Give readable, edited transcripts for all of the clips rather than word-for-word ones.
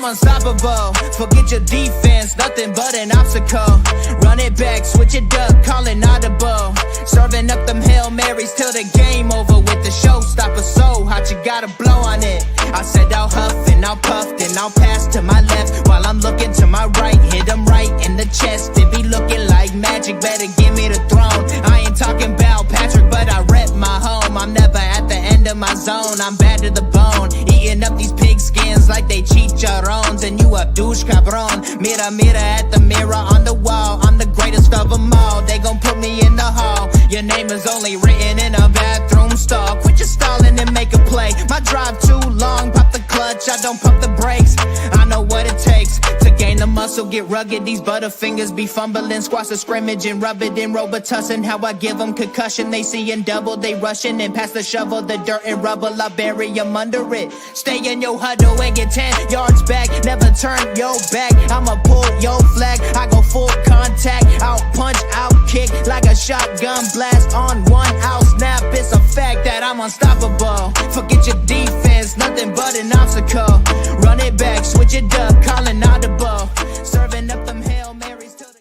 I'm unstoppable. Forget your defense, nothing but an obstacle. Run it back, switch it up, call it audible. Serving up them Hail Marys till the game over with the showstopper. So hot, you gotta blow on it. I said I'll huff and I'll puff, then I'll pass to my left while I'm looking to my right. Hit him right in the chest. It be looking like magic, better give me the throne. I ain't talking about Patrick, but I rep my home. I'm never at the end of my zone, I'm bad to the bone. Eating up these pig skins like they chicharrones. And you a douche cabron. Mira, mira at the mirror on the wall. I'm the greatest of them all. They gon' put me in the hall. Your name is only written in a bathroom stall. Quit your stalling and make a play. My drive too long, pop the clutch, I don't pump the brakes. I know what it takes to gain the muscle, get rugged. These butterfingers be fumbling, squash the scrimmage and rub it in Robitussin. How I give them concussion, they seeing double, they rushing and pass the shovel, the dirt and rubble, I bury them under it. Stay in your huddle and get 10 yards back, never turn your back. I'ma pull your flag, I go full contact, out punch, out kick like a shotgun blast on one out snap. It's a fact that I'm unstoppable. Forget your defense, nothing but an obstacle. Run it back, switch it up, calling audible. Serving up them Hail Marys till the...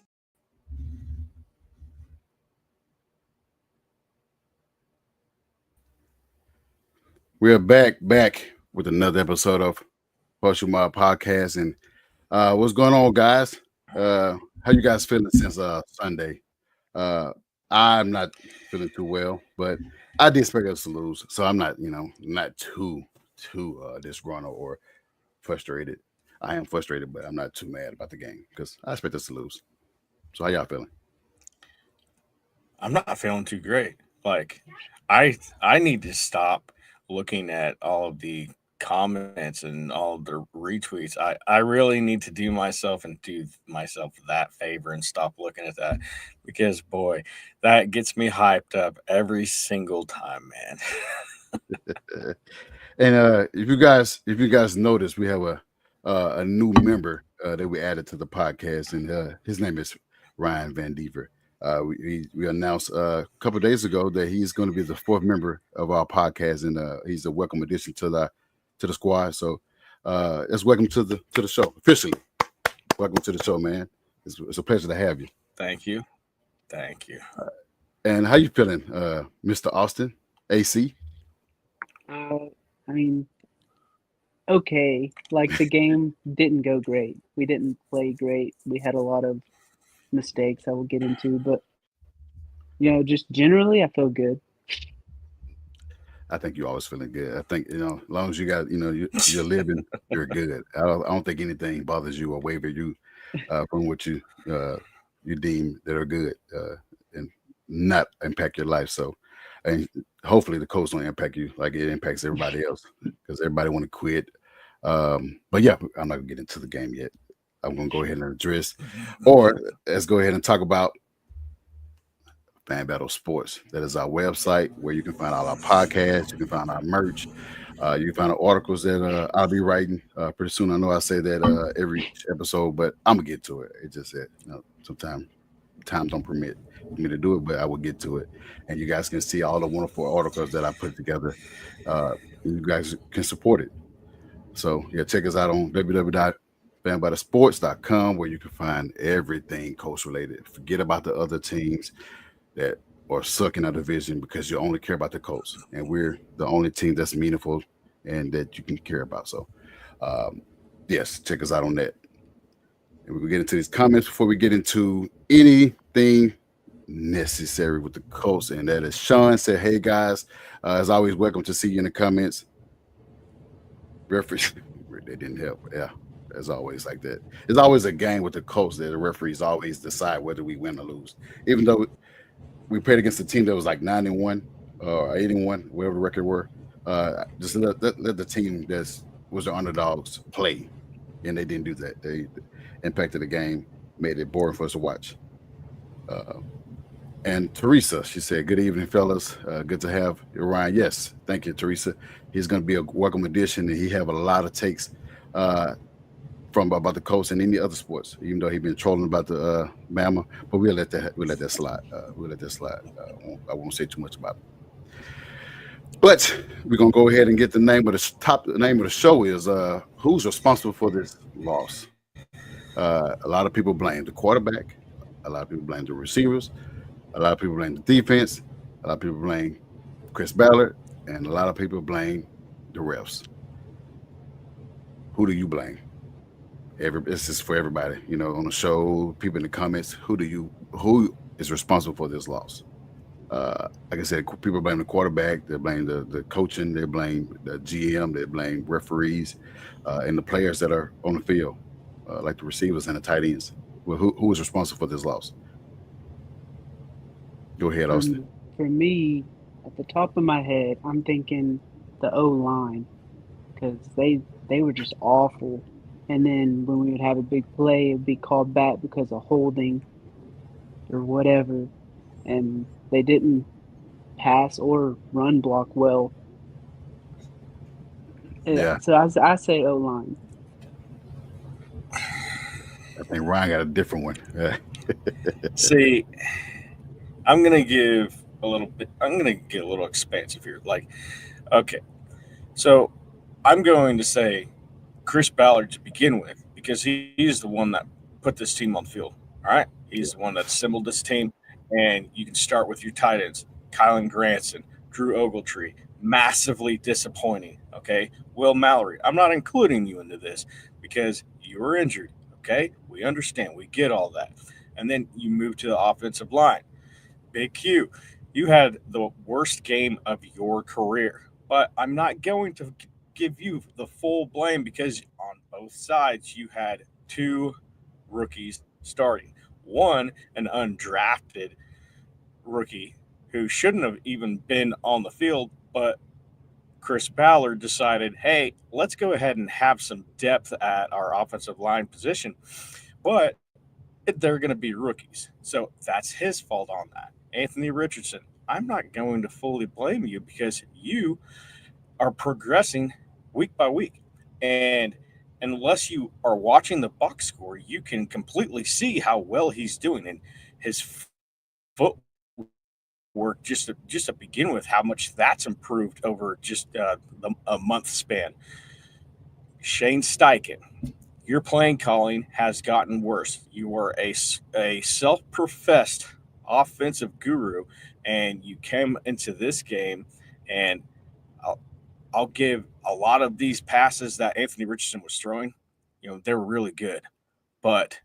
We're back with another episode of Horseshoe podcast. And what's going on, guys? How you guys feeling since Sunday? I'm not feeling too well, but I did expect us to lose, so I'm not, not too disgruntled or frustrated. I am frustrated, but I'm not too mad about the game because I expect us to lose. So how y'all feeling? I'm not feeling too great. Like, I need to stop looking at all of the comments and all of the retweets. I really need to do myself that favor and stop looking at that, because boy, that gets me hyped up every single time, man. And if you guys notice, we have a new member that we added to the podcast, and his name is Ryan Van Dever. We announced a couple of days ago that he's going to be the fourth member of our podcast, and he's a welcome addition to the squad. So let's welcome to the show officially. Welcome to the show, man. It's a pleasure to have you. Thank you. And how you feeling, Mr. Austin AC? I mean, okay. Like, the game didn't go great. We didn't play great. We had a lot of mistakes I will get into, but just generally, I feel good. I think you're always feeling good. I think, as long as you got, you're living, you're good. I don't think anything bothers you or waver you from what you deem that are good and not impact your life. So, and hopefully the coach don't impact you like it impacts everybody else, because everybody want to quit. But yeah, I'm not gonna get into the game yet. I'm gonna go ahead and address, or let's go ahead and talk about Fan Battle Sports. That is our website where you can find all our podcasts, you can find our merch, you can find the articles that I'll be writing pretty soon. I know I say that every episode, but I'm gonna get to it. It's just that sometimes time don't permit me to do it, but I will get to it, and you guys can see all the wonderful articles that I put together. You guys can support it. So yeah, check us out on www.fanbattlesports.com, where you can find everything coach related. Forget about the other teams that are sucking our division, because you only care about the Colts, and we're the only team that's meaningful and that you can care about. So yes, check us out on that. And we'll get into these comments before we get into anything necessary with the Colts, and that is Sean said, "Hey guys, as always, welcome to see you in the comments." Referees, they didn't help. Yeah, as always, like that. It's always a game with the Colts that the referees always decide whether we win or lose, even though we played against a team that was like 9-1 or 8-1, whatever the record were. Just let the team that was the underdogs play, and they didn't do that. They impacted the game, made it boring for us to watch. And Teresa, she said, "Good evening, fellas. Good to have you, Ryan." Yes, thank you, Teresa. He's going to be a welcome addition, and he have a lot of takes from about the Colts and any other sports, even though he's been trolling about the Bama. But we'll let that slide. I won't say too much about it. But we're gonna go ahead and get the name of the name of the show is who's responsible for this loss. A lot of people blame the quarterback. A lot of people blame the receivers. A lot of people blame the defense. A lot of people blame Chris Ballard, and a lot of people blame the refs. Who do you blame? This is for everybody, on the show, people in the comments. Who is responsible for this loss? Like I said, people blame the quarterback, they blame the coaching, they blame the GM, they blame referees, and the players that are on the field, like the receivers and the tight ends. Well, who is responsible for this loss? Go ahead, Austin. For me, at the top of my head, I'm thinking the O line because they were just awful. And then when we would have a big play, it'd be called back because of holding or whatever, and they didn't pass or run block well. Yeah. So I say O line. I think Ryan got a different one. See, I'm gonna give a little bit. I'm gonna get a little expansive here. Like, okay, so I'm going to say Chris Ballard to begin with because he's the one that put this team on the field. All right, he's the one that assembled this team, and you can start with your tight ends: Kylan Granson, Drew Ogletree. Massively disappointing. Okay, Will Mallory. I'm not including you into this because you were injured. Okay, we understand. We get all that. And then you move to the offensive line. Big Q, you had the worst game of your career. But I'm not going to give you the full blame because on both sides you had two rookies starting. One, an undrafted rookie who shouldn't have even been on the field, but Chris Ballard decided, hey, let's go ahead and have some depth at our offensive line position. But they're going to be rookies. So that's his fault on that. Anthony Richardson, I'm not going to fully blame you because you are progressing week by week. And unless you are watching the box score, you can completely see how well he's doing. And his footwork, just to begin with, how much that's improved over just a month span. Shane Steichen, your playing calling has gotten worse. You are a self-professed offensive guru, and you came into this game, and I'll give a lot of these passes that Anthony Richardson was throwing, they're really good. But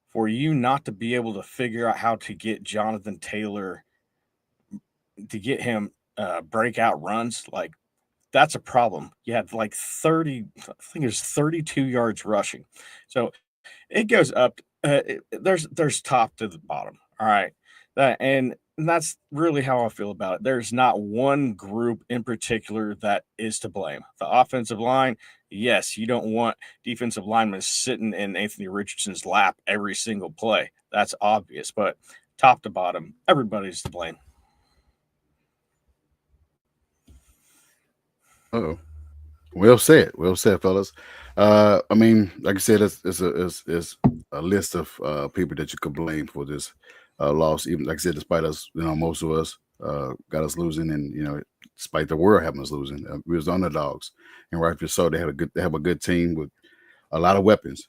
for you not to be able to figure out how to get Jonathan Taylor, to get him breakout runs, like that's a problem. You had like 30, I think it was 32 yards rushing. So it goes up. There's top to the bottom. All right. And that's really how I feel about it. There's not one group in particular that is to blame. The offensive line, yes, you don't want defensive linemen sitting in Anthony Richardson's lap every single play. That's obvious. But top to bottom, everybody's to blame. Oh, well said, fellas. I mean, like I said, it's a list of people that you could blame for this loss. Even like I said, despite us, most of us got us losing, and despite the world having us losing, we was underdogs, and rightfully so. They have a good team with a lot of weapons,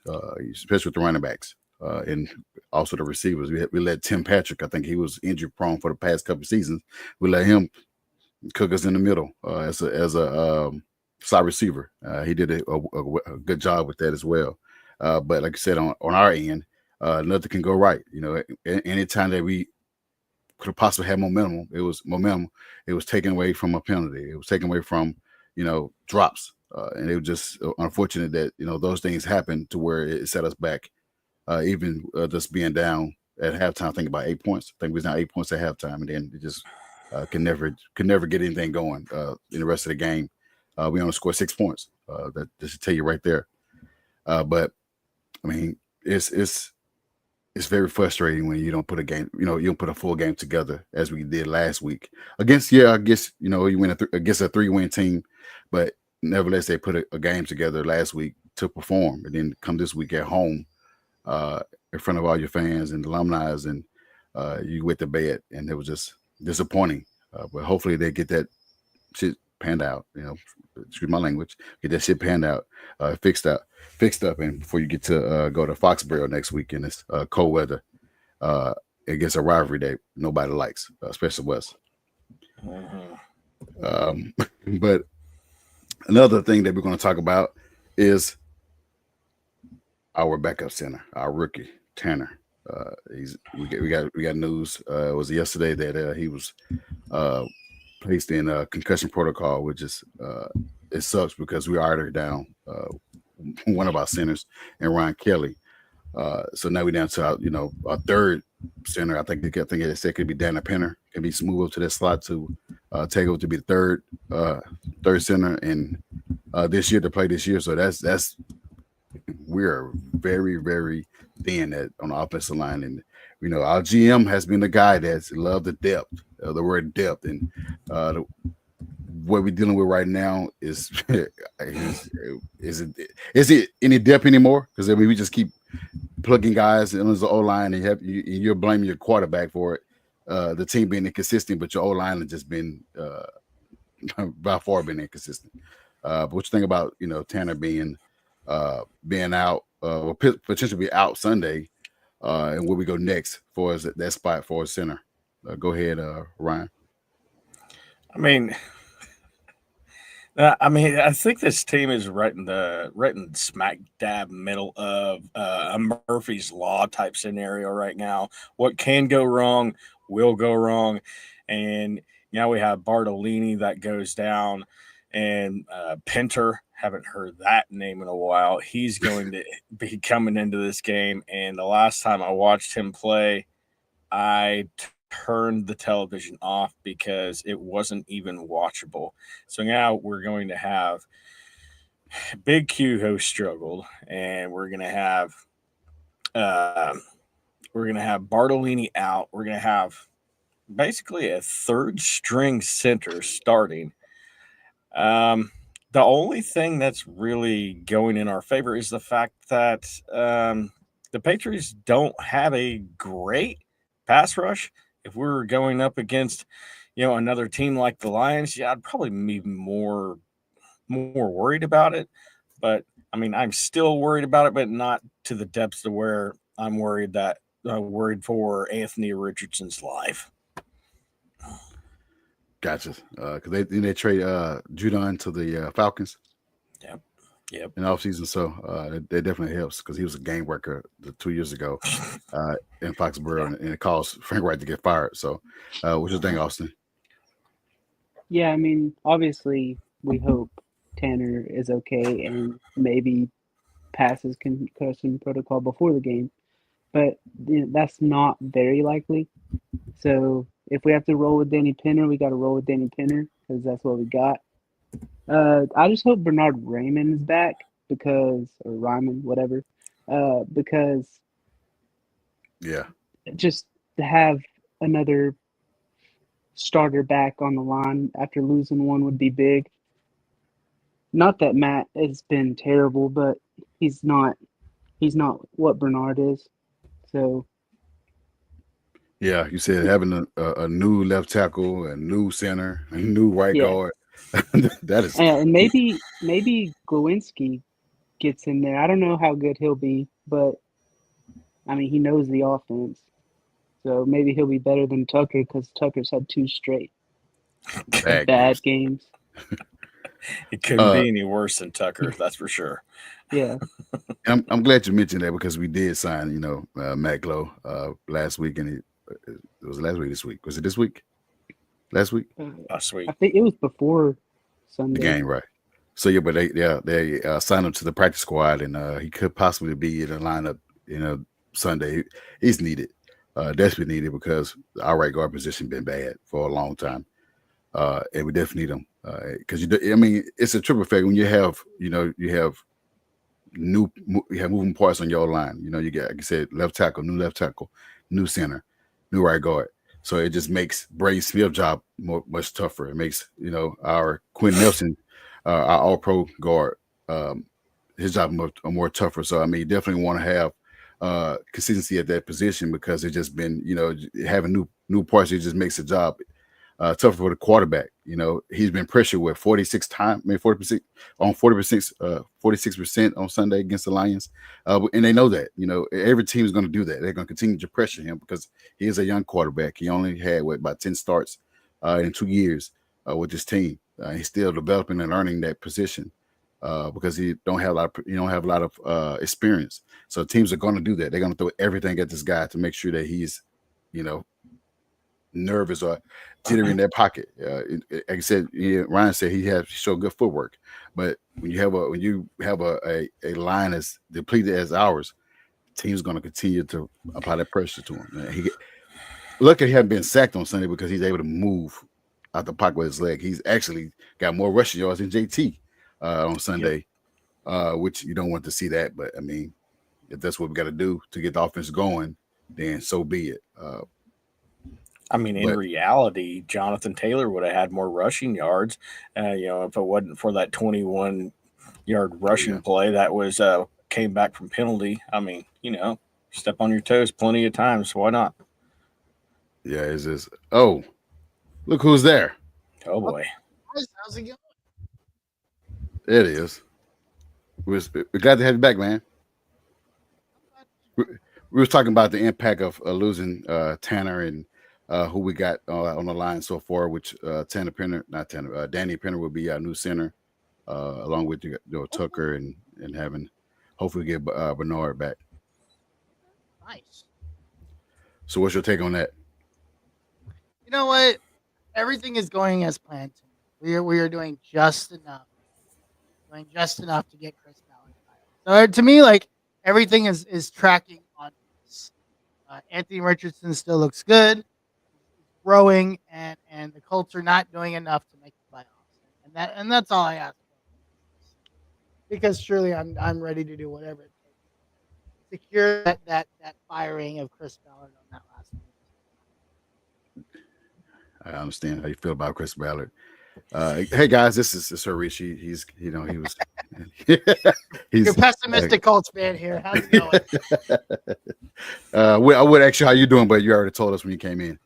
especially with the running backs. And also the receivers. We let Tim Patrick. I think he was injury prone for the past couple of seasons. We let him cook us in the middle as a slot receiver. He did a good job with that as well. But like I said, on our end, nothing can go right. Anytime that we could have possibly had momentum, it was taken away from a penalty. It was taken away from drops, and it was just unfortunate that those things happened to where it set us back. Even just being down at halftime, I think about 8 points. I think we was down 8 points at halftime, and then it just could never get anything going in the rest of the game. We only scored 6 points. That should tell you right there. But I mean, it's very frustrating when you don't put a game, you don't put a full game together as we did last week against. I guess you win against a 3-win team, but nevertheless they put a game together last week to perform, and then come this week at home in front of all your fans and alumni, and you went to bed, and it was just disappointing. But hopefully they get that shit panned out. Excuse my language. Get that shit panned out, fixed up, and before you get to go to Foxborough next week, and it's cold weather. It gets a rivalry that nobody likes, especially West. But another thing that we're going to talk about is our backup center, our rookie Tanner. We got news. It was yesterday that he was placed in a concussion protocol, which is it sucks because we already down one of our centers and Ryan Kelly. So now we're down to our third center. I think they said could be Dana Penner, can be moved up to that slot to take over to be the third center and this year to play this year. So that's we're very, very thin on the offensive line, and our GM has been the guy that's loved the depth, the word depth, and what we're dealing with right now is it any depth anymore? Because we just keep plugging guys in the O line, and you're blaming your quarterback for it. The team being inconsistent, but your O line has just been by far been inconsistent. But what you think about Tanner being out, or potentially be out Sunday, and where we go next for that spot for a center? Go ahead, Ryan. I think this team is right in smack dab middle of a Murphy's Law type scenario right now. What can go wrong will go wrong, and now we have Bartolini that goes down, and Pinter. Haven't heard that name in a while. He's going to be coming into this game, and the last time I watched him play, I turned the television off because it wasn't even watchable. So now we're going to have Big Q who struggled, and we're going to have Bartolini out. We're going to have basically a third string center starting. The only thing that's really going in our favor is the fact that the Patriots don't have a great pass rush. If we were going up against, another team like the Lions, I'd probably be more worried about it. But I'm still worried about it, but not to the depths to where I'm worried for Anthony Richardson's life. Gotcha. Because they trade Judon to the Falcons. Yep. In offseason, so that definitely helps because he was a game worker 2 years ago in Foxborough, and it caused Frank Wright to get fired. So, what's your thing, Austin? Yeah, obviously we hope Tanner is okay and maybe passes concussion protocol before the game, but that's not very likely. So if we have to roll with Danny Penner, we got to roll with Danny Penner because that's what we got. I just hope Bernard Raymond is back or Ryman, whatever, because just to have another starter back on the line after losing one would be big. Not that Matt has been terrible, but he's not what Bernard is. So. Yeah, you said having a new left tackle, a new center, a new right guard. That is, and maybe Glowinski gets in there. I don't know how good he'll be, but he knows the offense, so maybe he'll be better than Tucker because Tucker's had 2 straight bad games. It couldn't be any worse than Tucker, that's for sure. Yeah, I'm glad you mentioned that because we did sign, Matt Glow last week, and it was last week. This week was it? This week? Last week? Last week. I think it was before Sunday. The game, right? So yeah, but they signed him to the practice squad, and he could possibly be in the lineup, Sunday. He's needed, desperately needed because our right guard position been bad for a long time, and we definitely need him because it's a triple effect when you have moving parts on your line. You get, like I said, left tackle, new center, new right guard. So it just makes Brady Smith's job much tougher. It makes our Quinn Nelson, our All-Pro guard, his job more tougher. So you definitely want to have consistency at that position because it's just been having new parts. It just makes the job tougher for the quarterback. You know, he's been pressured with 46 times, I mean 40% on 46% on Sunday against the Lions, and they know that. You know, every team is going to do that. They're going to continue to pressure him because he is a young quarterback. He only had about 10 starts in 2 years with this team. He's still developing and learning that position. Because he don't have a lot of experience. So teams are going to do that. They're going to throw everything at this guy to make sure that he's, you know, nervous or jittery in their pocket. Like I said, Ryan said he showed good footwork, but when you have a line as depleted as ours, team's going to continue to apply that pressure to him. Luckily, he hadn't been sacked on Sunday because he's able to move out the pocket with his leg. He's actually got more rushing yards than JT. On Sunday, which you don't want to see that. But, I mean, if that's what we got to do to get the offense going, then so be it. I mean, in reality, Jonathan Taylor would have had more rushing yards, if it wasn't for that 21-yard rushing play that was came back from penalty. I mean, step on your toes plenty of times. Why not? Yeah, it's just, oh, look who's there. Oh, boy. How's it going? It is. We're glad to have you back, man. We was talking about the impact of losing Tanner and who we got on the line so far, which Danny Penner will be our new center, along with Tucker and having hopefully get Bernard back. Nice. So what's your take on that? You know what? Everything is going as planned. We are doing just enough. To get Chris Ballard. So to me, like everything is tracking on this. Anthony Richardson still looks good, he's growing, and the Colts are not doing enough to make the playoffs. And that's all I ask for. Because surely I'm ready to do whatever it takes to secure that firing of Chris Ballard on that last week. I understand how you feel about Chris Ballard. Hey guys, this is Harish. He's You're pessimistic Colts fan here. How's it I going? would ask you how you doing, but you already told us when you came in,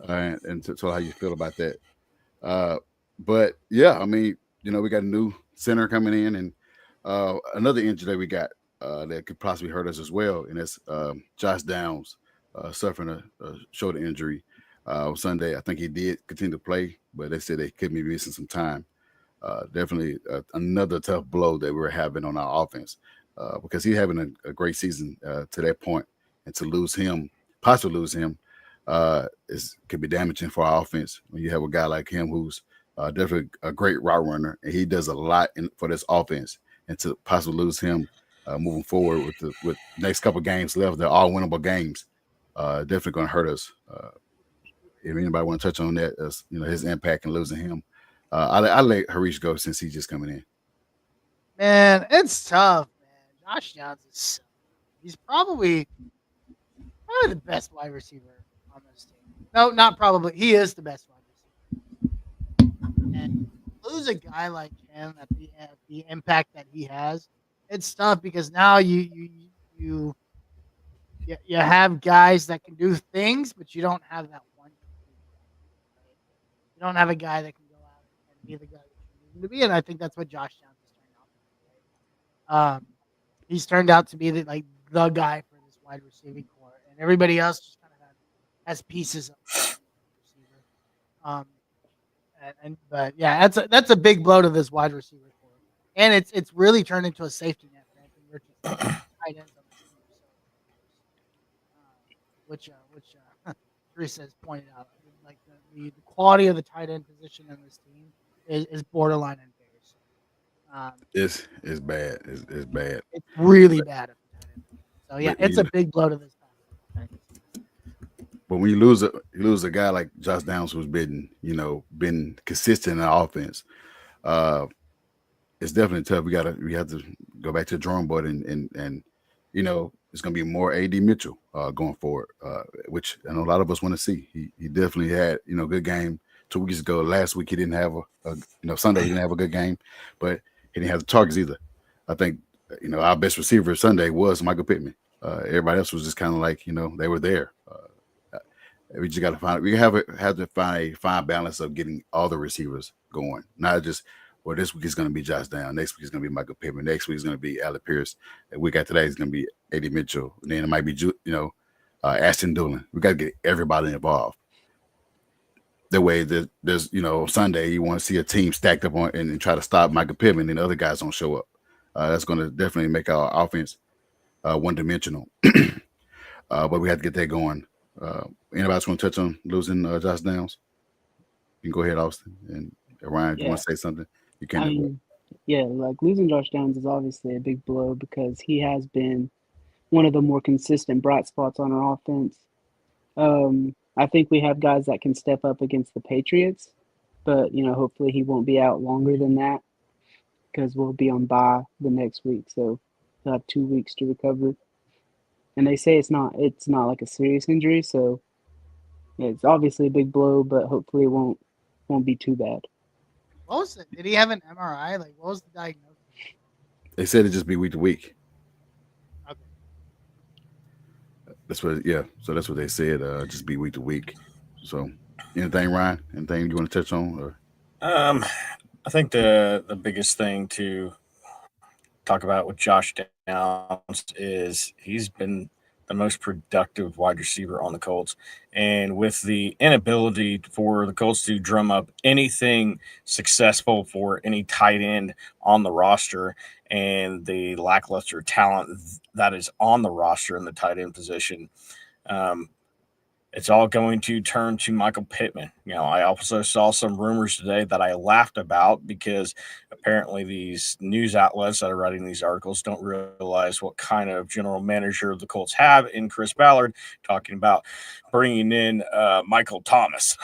and told how you feel about that. But yeah, I mean, we got a new center coming in, and another injury that we got that could possibly hurt us as well, and that's Josh Downs suffering a shoulder injury. On Sunday, I think he did continue to play, but they said they could be missing some time. Definitely another tough blow that we're having on our offense because he's having a great season to that point, and to possibly lose him, could be damaging for our offense. When you have a guy like him who's definitely a great route runner, and he does a lot for this offense, and to possibly lose him moving forward with next couple games left, they're all winnable games. Definitely going to hurt us. If anybody want to touch on that, his impact and losing him, I'll let Harish go since he's just coming in. Man, it's tough, man. Josh Downs he's probably the best wide receiver on this team. No, not probably. He is the best wide receiver. And lose a guy like him at the impact that he has, it's tough because now you have guys that can do things, but you don't have that one. You don't have a guy that can go out and be the guy that you need him to be, and I think that's what Josh Downs has turned out to be. He's turned out to be the guy for this wide receiving core, and everybody else just kind of has pieces of receiver. But yeah, that's a big blow to this wide receiver core, and it's really turned into a safety net for Anthony Richardson, tight ends on the team, which Teresa has pointed out. Like the quality of the tight end position in this team is borderline embarrassing. It's bad. It's bad. It's really bad. So yeah, it's a big blow to this pass. But when you lose a guy like Josh Downs who's been consistent in the offense, it's definitely tough. We have to go back to the drawing board and it's going to be more AD Mitchell going forward, which I know a lot of us want to see. He definitely had, good game 2 weeks ago. Last week he didn't have Sunday he didn't have a good game, but he didn't have the targets either. I think, our best receiver Sunday was Michael Pittman. Everybody else was just kind of like, they were there. We just got to find. We have to find a fine balance of getting all the receivers going, not just. Well, this week is going to be Josh Down. Next week is going to be Michael Pittman. Next week is going to be Alec Pierce. The week after that is going to be Eddie Mitchell. And then it might be Ashton Doolin. We got to get everybody involved. The way that there's Sunday you want to see a team stacked up on and try to stop Michael Pittman, and the other guys don't show up. That's going to definitely make our offense one dimensional. But we have to get that going. Anybody's going to touch on losing Josh Downs? You can go ahead, Austin, and Ryan. If you want to say something, you can. I mean, yeah, like losing Josh Downs is obviously a big blow because he has been one of the more consistent bright spots on our offense. I think we have guys that can step up against the Patriots, but hopefully he won't be out longer than that because we'll be on bye the next week, so he'll have 2 weeks to recover. And they say it's not like a serious injury, so it's obviously a big blow, but hopefully it won't be too bad. What was it? Did he have an MRI? Like, what was the diagnosis? They said it'd just be week to week. Okay. That's what, yeah. So that's what they said. Just be week to week. So, anything, Ryan? Anything you want to touch on? Or? I think the biggest thing to talk about with Josh Downs is he's been the most productive wide receiver on the Colts, and with the inability for the Colts to drum up anything successful for any tight end on the roster, and the lackluster talent that is on the roster in the tight end position, it's all going to turn to Michael Pittman. I also saw some rumors today that I laughed about because apparently these news outlets that are writing these articles don't realize what kind of general manager the Colts have in Chris Ballard, talking about bringing in Michael Thomas.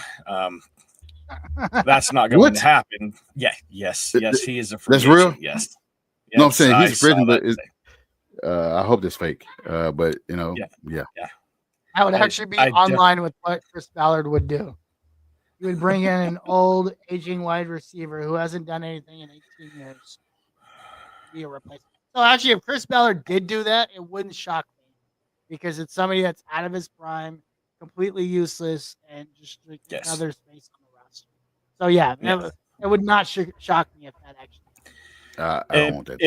That's not going to happen. Yeah, yes, he is a free agent. Real? Yes. No, I'm saying he's a free agent, but I hope that's fake. But yeah. I would actually be online with what Chris Ballard would do. He would bring in an old, aging wide receiver who hasn't done anything in 18 years to be a replacement. So actually, if Chris Ballard did do that, it wouldn't shock me because it's somebody that's out of his prime, completely useless, and just another space on the roster. So yeah, it would not shock me if that actually. I don't want that.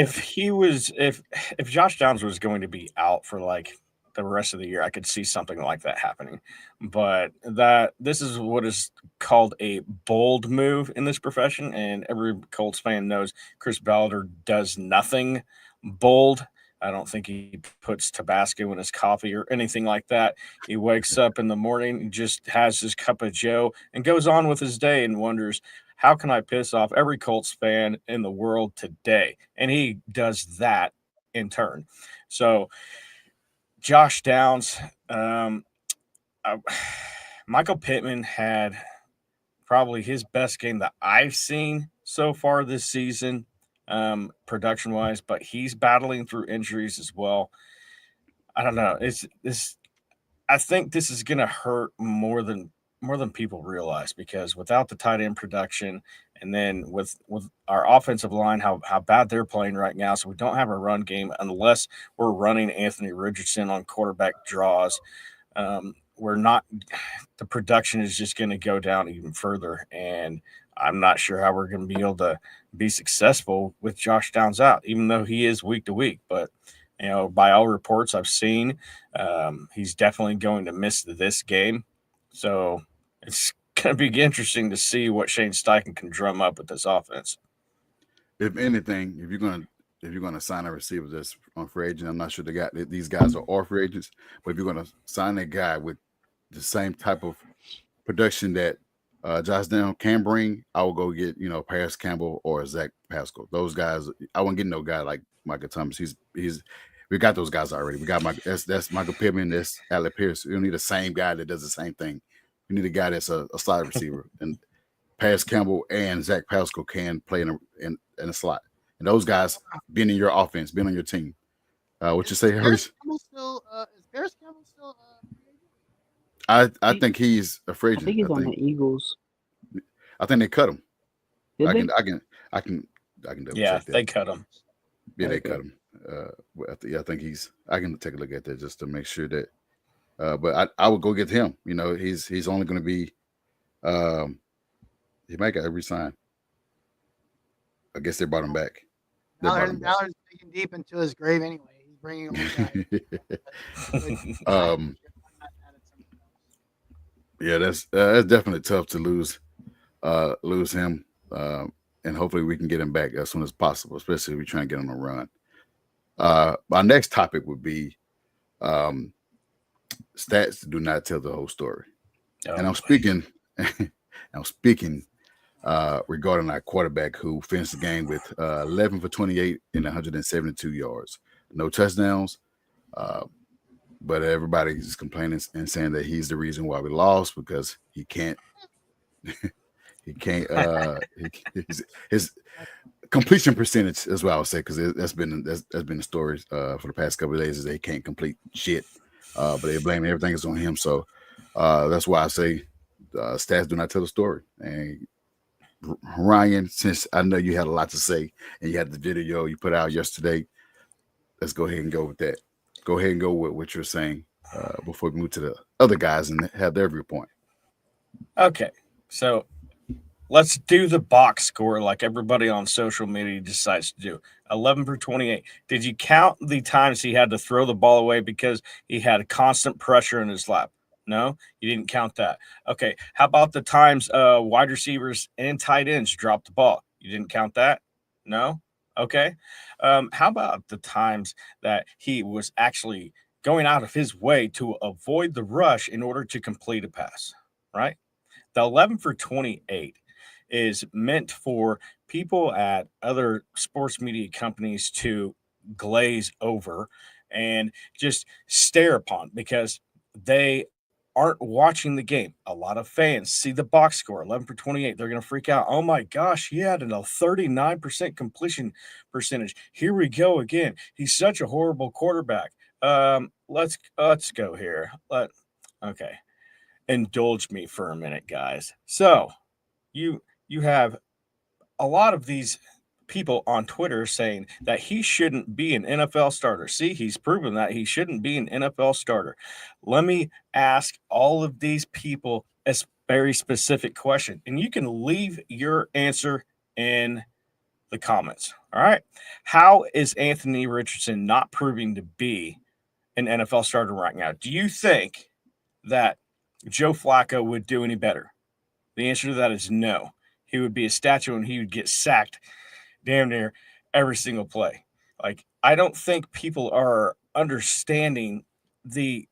If Josh Downs was going to be out for like the rest of the year, I could see something like that happening. But this is what is called a bold move in this profession, and every Colts fan knows Chris Ballard does nothing bold. I don't think he puts Tabasco in his coffee or anything like that. He wakes up in the morning, just has his cup of Joe, and goes on with his day and wonders, how can I piss off every Colts fan in the world today? And he does that in turn. So Josh Downs, Michael Pittman had probably his best game that I've seen so far this season, production-wise, but he's battling through injuries as well. I don't know. I think this is going to hurt more than people realize, because without the tight end production, and then with our offensive line, how bad they're playing right now, so we don't have a run game unless we're running Anthony Richardson on quarterback draws. We're not – the production is just going to go down even further, and I'm not sure how we're going to be able to be successful with Josh Downs out, even though he is week to week. But, by all reports I've seen, he's definitely going to miss this game. So it's going to be interesting to see what Shane Steichen can drum up with this offense. If anything, if you're going to sign a receiver that's on free agent, I'm not sure these guys are all free agents, but if you're going to sign a guy with the same type of production that Josh Downs can bring, I will go get Paris Campbell or Zach Pascal. Those guys, I won't get no guy like Michael Thomas. We got those guys already. We got that's Michael Pittman, that's Alec Pierce. We don't need the same guy that does the same thing. We need a guy that's a slot receiver, and Paris Campbell and Zach Pascal can play in a slot. And those guys being in your offense, being on your team. What you say, Harris? Is Paris Campbell still? I think he's a free agent. I think he's on the Eagles. I think they cut him. Did I they? can double Yeah, check that. they cut him. Yeah, they cut him. I think I can take a look at that just to make sure that But I would go get him. You know, he's only going to be. He might get resign. I guess they brought him back. They brought him back. Balor's digging deep into his grave anyway. He's bringing old guys. um, yeah, that's definitely tough to lose him. And hopefully we can get him back as soon as possible, especially if we try and get him a run. Our next topic would be stats do not tell the whole story. Oh, and I'm speaking regarding our quarterback who finished the game with 11 for 28 and 172 yards, no touchdowns. But everybody's complaining and saying that he's the reason why we lost because he can't. His completion percentage is what I would say, because that's been the story for the past couple of days, is they can't complete shit, but they blame everything is on him. So that's why I say stats do not tell the story. And Ryan, since I know you had a lot to say and you had the video you put out yesterday, let's go ahead and go with that. Go ahead and go with what you're saying before we move to the other guys and have their viewpoint. Okay, so let's do the box score like everybody on social media decides to do. 11 for 28. Did you count the times he had to throw the ball away because he had constant pressure in his lap? No, you didn't count that. Okay, how about the times wide receivers and tight ends dropped the ball? You didn't count that? No? Okay. How about the times that he was actually going out of his way to avoid the rush in order to complete a pass, right? The 11 for 28 is meant for people at other sports media companies to glaze over and just stare upon because they aren't watching the game. A lot of fans see the box score 11 for 28. They're going to freak out. Oh my gosh, he had a 39% completion percentage. Here we go again. He's such a horrible quarterback. Let's go here. Okay. Indulge me for a minute, guys. So you have a lot of these people on Twitter saying that he shouldn't be an NFL starter. See, he's proven that he shouldn't be an NFL starter. Let me ask all of these people a very specific question, and you can leave your answer in the comments. All right. How is Anthony Richardson not proving to be an NFL starter right now? Do you think that Joe Flacco would do any better? The answer to that is no. He would be a statue and he would get sacked damn near every single play. Like, I don't think people are understanding the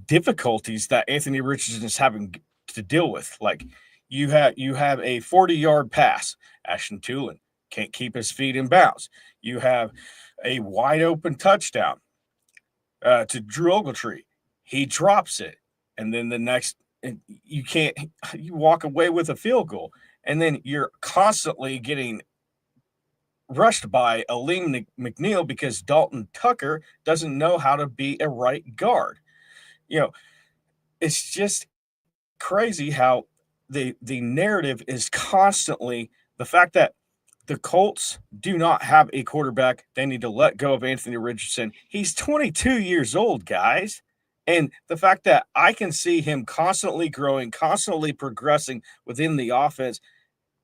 difficulties that Anthony Richardson is having to deal with. Like, you have a 40-yard pass. Ashton Tulin can't keep his feet in bounds. You have a wide open touchdown to Drew Ogletree. He drops it, and then the next, you walk away with a field goal, and then you're constantly getting rushed by Aleem McNeil because Dalton Tucker doesn't know how to be a right guard. You know, it's just crazy how the narrative is constantly the fact that the Colts do not have a quarterback. They need to let go of Anthony Richardson. He's 22 years old, guys. And the fact that I can see him constantly growing, constantly progressing within the offense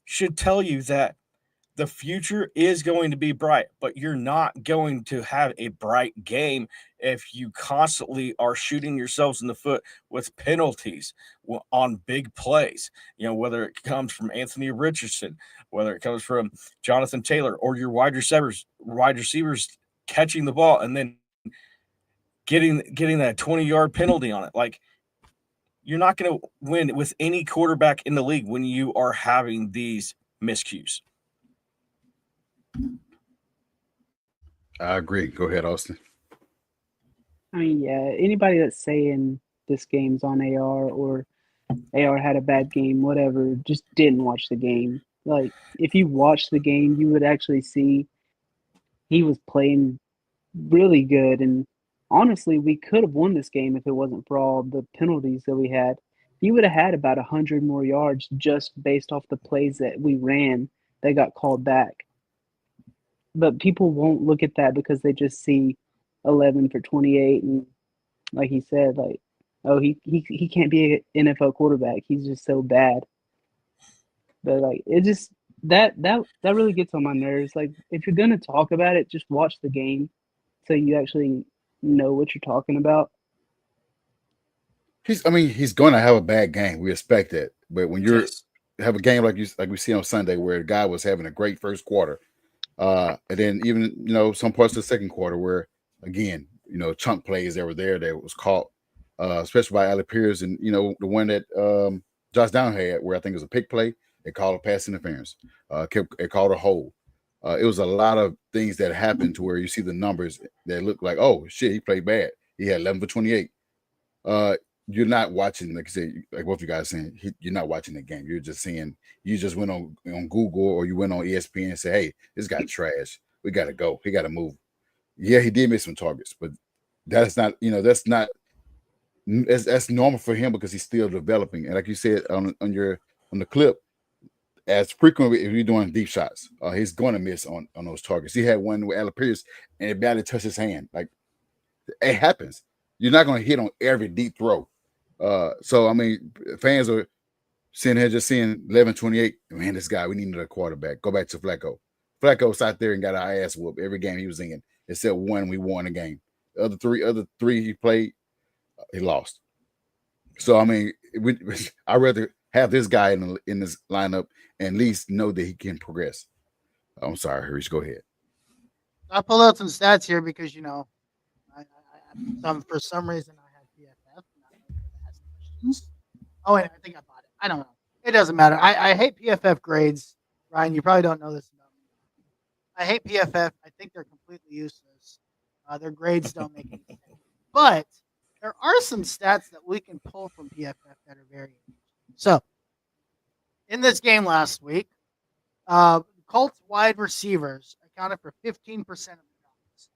should tell you that the future is going to be bright, but you're not going to have a bright game if you constantly are shooting yourselves in the foot with penalties on big plays. You know, whether it comes from Anthony Richardson, whether it comes from Jonathan Taylor, or your wide receivers catching the ball and then getting that 20-yard penalty on it. Like, you're not going to win with any quarterback in the league when you are having these miscues. I agree. Go ahead, Austin. I mean, yeah, anybody that's saying this game's on AR or AR had a bad game, whatever, just didn't watch the game. Like, if you watched the game, you would actually see he was playing really good. And honestly, we could have won this game if it wasn't for all the penalties that we had. He would have had about 100 more yards just based off the plays that we ran that got called back. But people won't look at that because they just see 11 for 28. And like he said, like, oh, he can't be an NFL quarterback. He's just so bad. But like it just that really gets on my nerves. Like if you're gonna talk about it, just watch the game so you actually know what you're talking about. I mean, he's going to have a bad game. We expect that. But when you Yes. have a game like we see on Sunday, where the guy was having a great first quarter, and then even some parts of the second quarter where again chunk plays that were there that was caught, especially by Alec Pierce, and the one that Josh Down had where I think it was a pick play. They called a pass interference. It called a hold. It was a lot of things that happened to where you see the numbers that look like, oh shit, he played bad. He had 11 for 28. Uh, you're not watching, like I said, like what you guys saying. You're not watching the game. You're just seeing. You just went on Google or you went on ESPN and said, "Hey, this guy trash. We got to go. He got to move." Yeah, he did miss some targets, but that's not. That's normal for him because he's still developing. And like you said on the clip, as frequently if you're doing deep shots, he's going to miss on those targets. He had one with Alec Pierce and it barely touched his hand. Like it happens. You're not going to hit on every deep throw. So I mean, fans are sitting here just seeing 11-28. Man, this guy, we need another quarterback. Go back to Flacco. Flacco sat there and got our ass whooped every game he was in, except one we won a game. The other three he played, he lost. So I mean, I'd rather have this guy in this lineup and at least know that he can progress. I'm sorry, Harish. Go ahead. I pulled out some stats here because for some reason I had PFF. Not really gonna ask questions. Oh wait, I think I bought it. I don't know. It doesn't matter. I hate PFF grades. Ryan, you probably don't know this about me. I hate PFF. I think they're completely useless. Their grades don't make any sense. But there are some stats that we can pull from PFF that are very interesting. So in this game last week, Colts wide receivers accounted for 15% of the drops.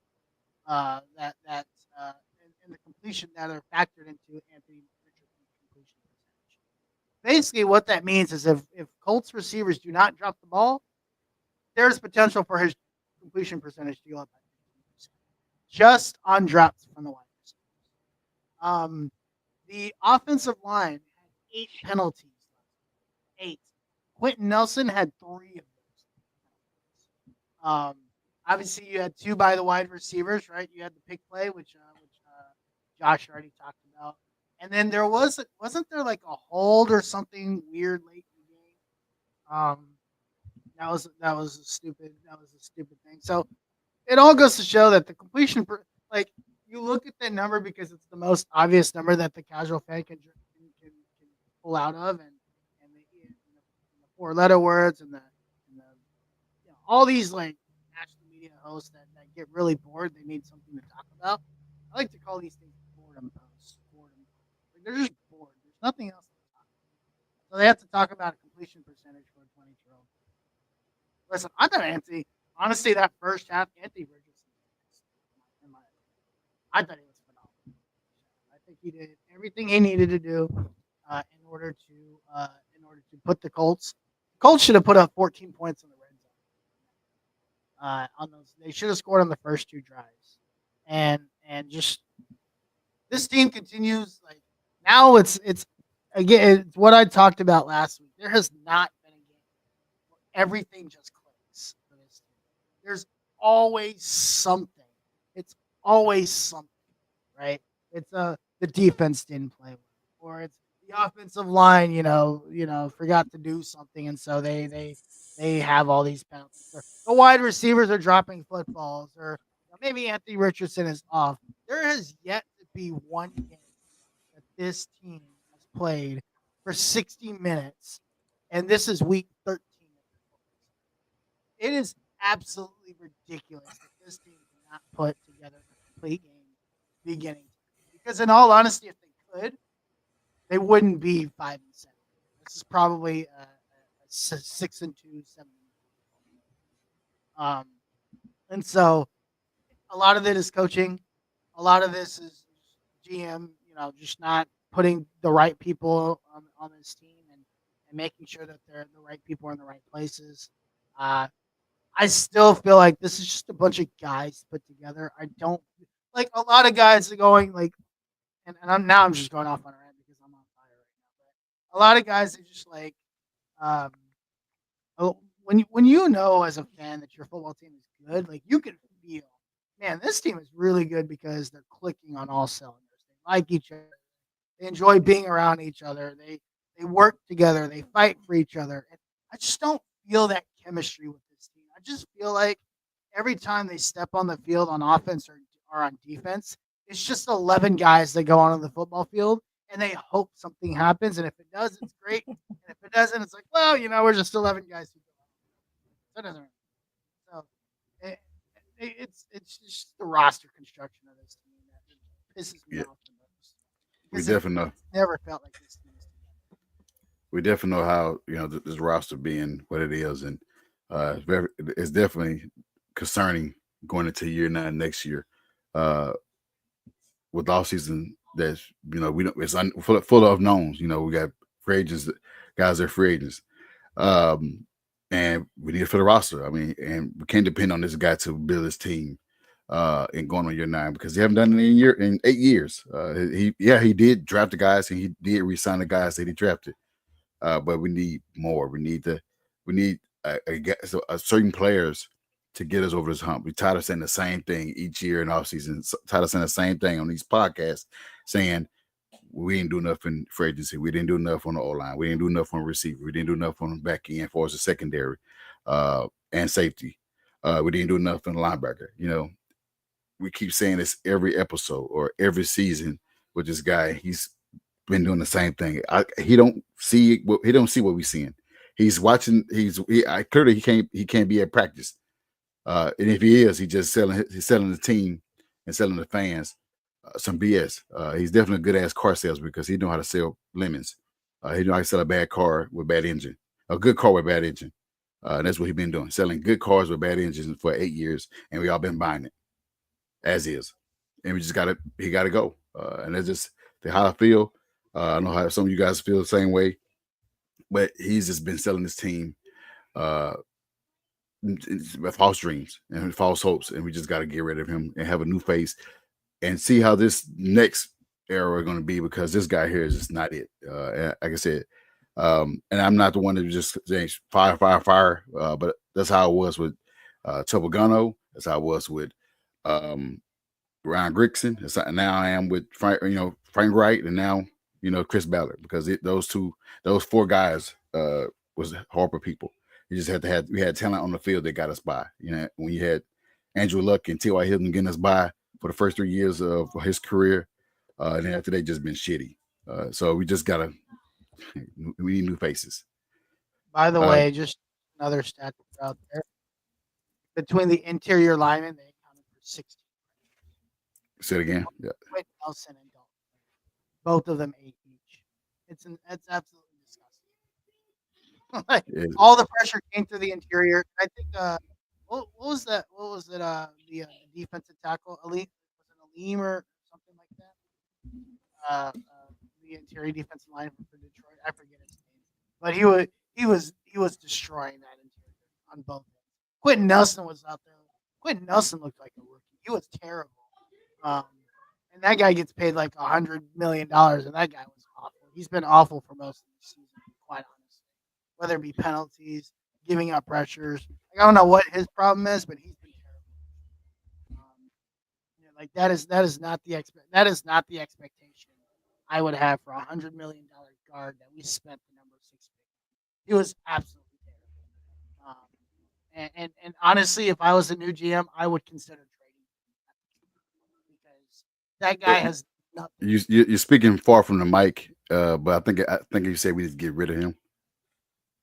In the completion that are factored into Anthony Richardson's completion percentage. Basically, what that means is if Colts receivers do not drop the ball, there's potential for his completion percentage to go up by 15%, just on drops from the wide receivers. The offensive line had 8 penalties. 8. Quentin Nelson had 3 of those. Obviously, you had 2 by the wide receivers, right? You had the pick play, which Josh already talked about, and then wasn't there like a hold or something weird late in the game? That was a stupid thing. So it all goes to show that the completion, like you look at that number because it's the most obvious number that the casual fan can pull out of, and the 4-letter words and the all these like national media hosts that get really bored. They need something to talk about. I like to call these things boredom posts. Like they're just bored. There's nothing else to talk about. So they have to talk about a completion percentage for a 22-year-old. Listen, I thought honestly, that first half, Anthony Richardson, I thought he was phenomenal. I think he did everything he needed to do in order to put the Colts. Colts should have put up 14 points in the red zone. On those, they should have scored on the first 2 drives, and just this team continues like now. It's again it's what I talked about last week. There has not been a game where everything just clicks for this team. There's always something. It's always something, right? It's the defense didn't play well, or it's the offensive line, forgot to do something, and so they have all these penalties. Or the wide receivers are dropping footballs, or maybe Anthony Richardson is off. There has yet to be one game that this team has played for 60 minutes, and this is week 13. It is absolutely ridiculous that this team cannot put together a complete game beginning. Because in all honesty, if they could, they wouldn't be 5-7. This is probably a 6-2, 7. And so a lot of it is coaching. A lot of this is GM, just not putting the right people on this team and making sure that the right people are in the right places. I still feel like this is just a bunch of guys put together. I don't like a lot of guys are going like, I'm just going off on a rant because I'm on fire right now. But a lot of guys are just like, um, when you know as a fan that your football team is good, like you can feel, man, this team is really good because they're clicking on all cylinders. They like each other. They enjoy being around each other. They work together. They fight for each other. And I just don't feel that chemistry with this team. I just feel like every time they step on the field on offense or on defense, it's just 11 guys that go onto the football field and they hope something happens. And if it does, it's great. And if it doesn't, it's like, well, we're just 11 guys who go on. That doesn't. So it, it's just the roster construction of this team that pisses me Yeah, off the most. we Because definitely know. never felt like this team. We definitely know how this roster being what it is, and it's definitely concerning going into year 9 next year. With all season that's we don't full of unknowns. We got free agents, guys that are free agents, um, and we need it for the roster. I mean, and we can't depend on this guy to build his team in going on year 9 because he haven't done it in 8 years. He did draft the guys and he did re-sign the guys that he drafted, but we need more. We need certain players to get us over this hump. We tired of saying the same thing each year in offseason. Tired of saying the same thing on these podcasts, saying we didn't do enough in free agency. We didn't do enough on the O line. We didn't do enough on receiver. We didn't do enough on the back end for us the secondary and safety. We didn't do enough in the linebacker. We keep saying this every episode or every season with this guy. He's been doing the same thing. He don't see what we're seeing. He's watching. Clearly he can't be at practice. And if he is, he's selling the team and selling the fans some BS. He's definitely a good ass car salesman because he know how to sell lemons. He know how to sell a bad car with bad engine, a good car with bad engine. And that's what he's been doing, selling good cars with bad engines for 8 years, and we all been buying it as is. And he got to go. And that's just how I feel. I know how some of you guys feel the same way, but he's just been selling this team false dreams and false hopes, and we just got to get rid of him and have a new face and see how this next era are going to be because this guy here is just not it. Like I said, and I'm not the one that just say fire, but that's how it was with Tobogano. That's how it was with Ryan Grigson. Now I am with Frank Wright, and now Chris Ballard because those 4 guys was Harper people. You just we had talent on the field that got us by. When you had Andrew Luck and T.Y. Hilton getting us by for the first 3 years of his career, and then after they just been shitty. So we just we need new faces. By the way, just another stat out there. Between the interior linemen, they accounted for 16. Say it again. Yeah. Quentin Nelson and Dalton. Both of them 8 each. It's absolutely disgusting. Like, all the pressure came through the interior. I think what was that? What was it? The defensive tackle, Elite, was it Aleem or something like that? The interior defensive line for Detroit. I forget his name, but he was destroying that interior on both ends. Quentin Nelson was out there. Quentin Nelson looked like a rookie. He was terrible. And that guy gets paid like $100 million, and that guy was awful. He's been awful for most of the season, quite honestly. Whether it be penalties, giving up pressures. Like, I don't know what his problem is, but he's been terrible. Like that is not the expectation I would have for $100 million guard that we spent the number 6 pick. He was absolutely terrible. And honestly, if I was a new GM, I would consider trading because that guy has nothing. You're speaking far from the mic, but I think you said we need to get rid of him.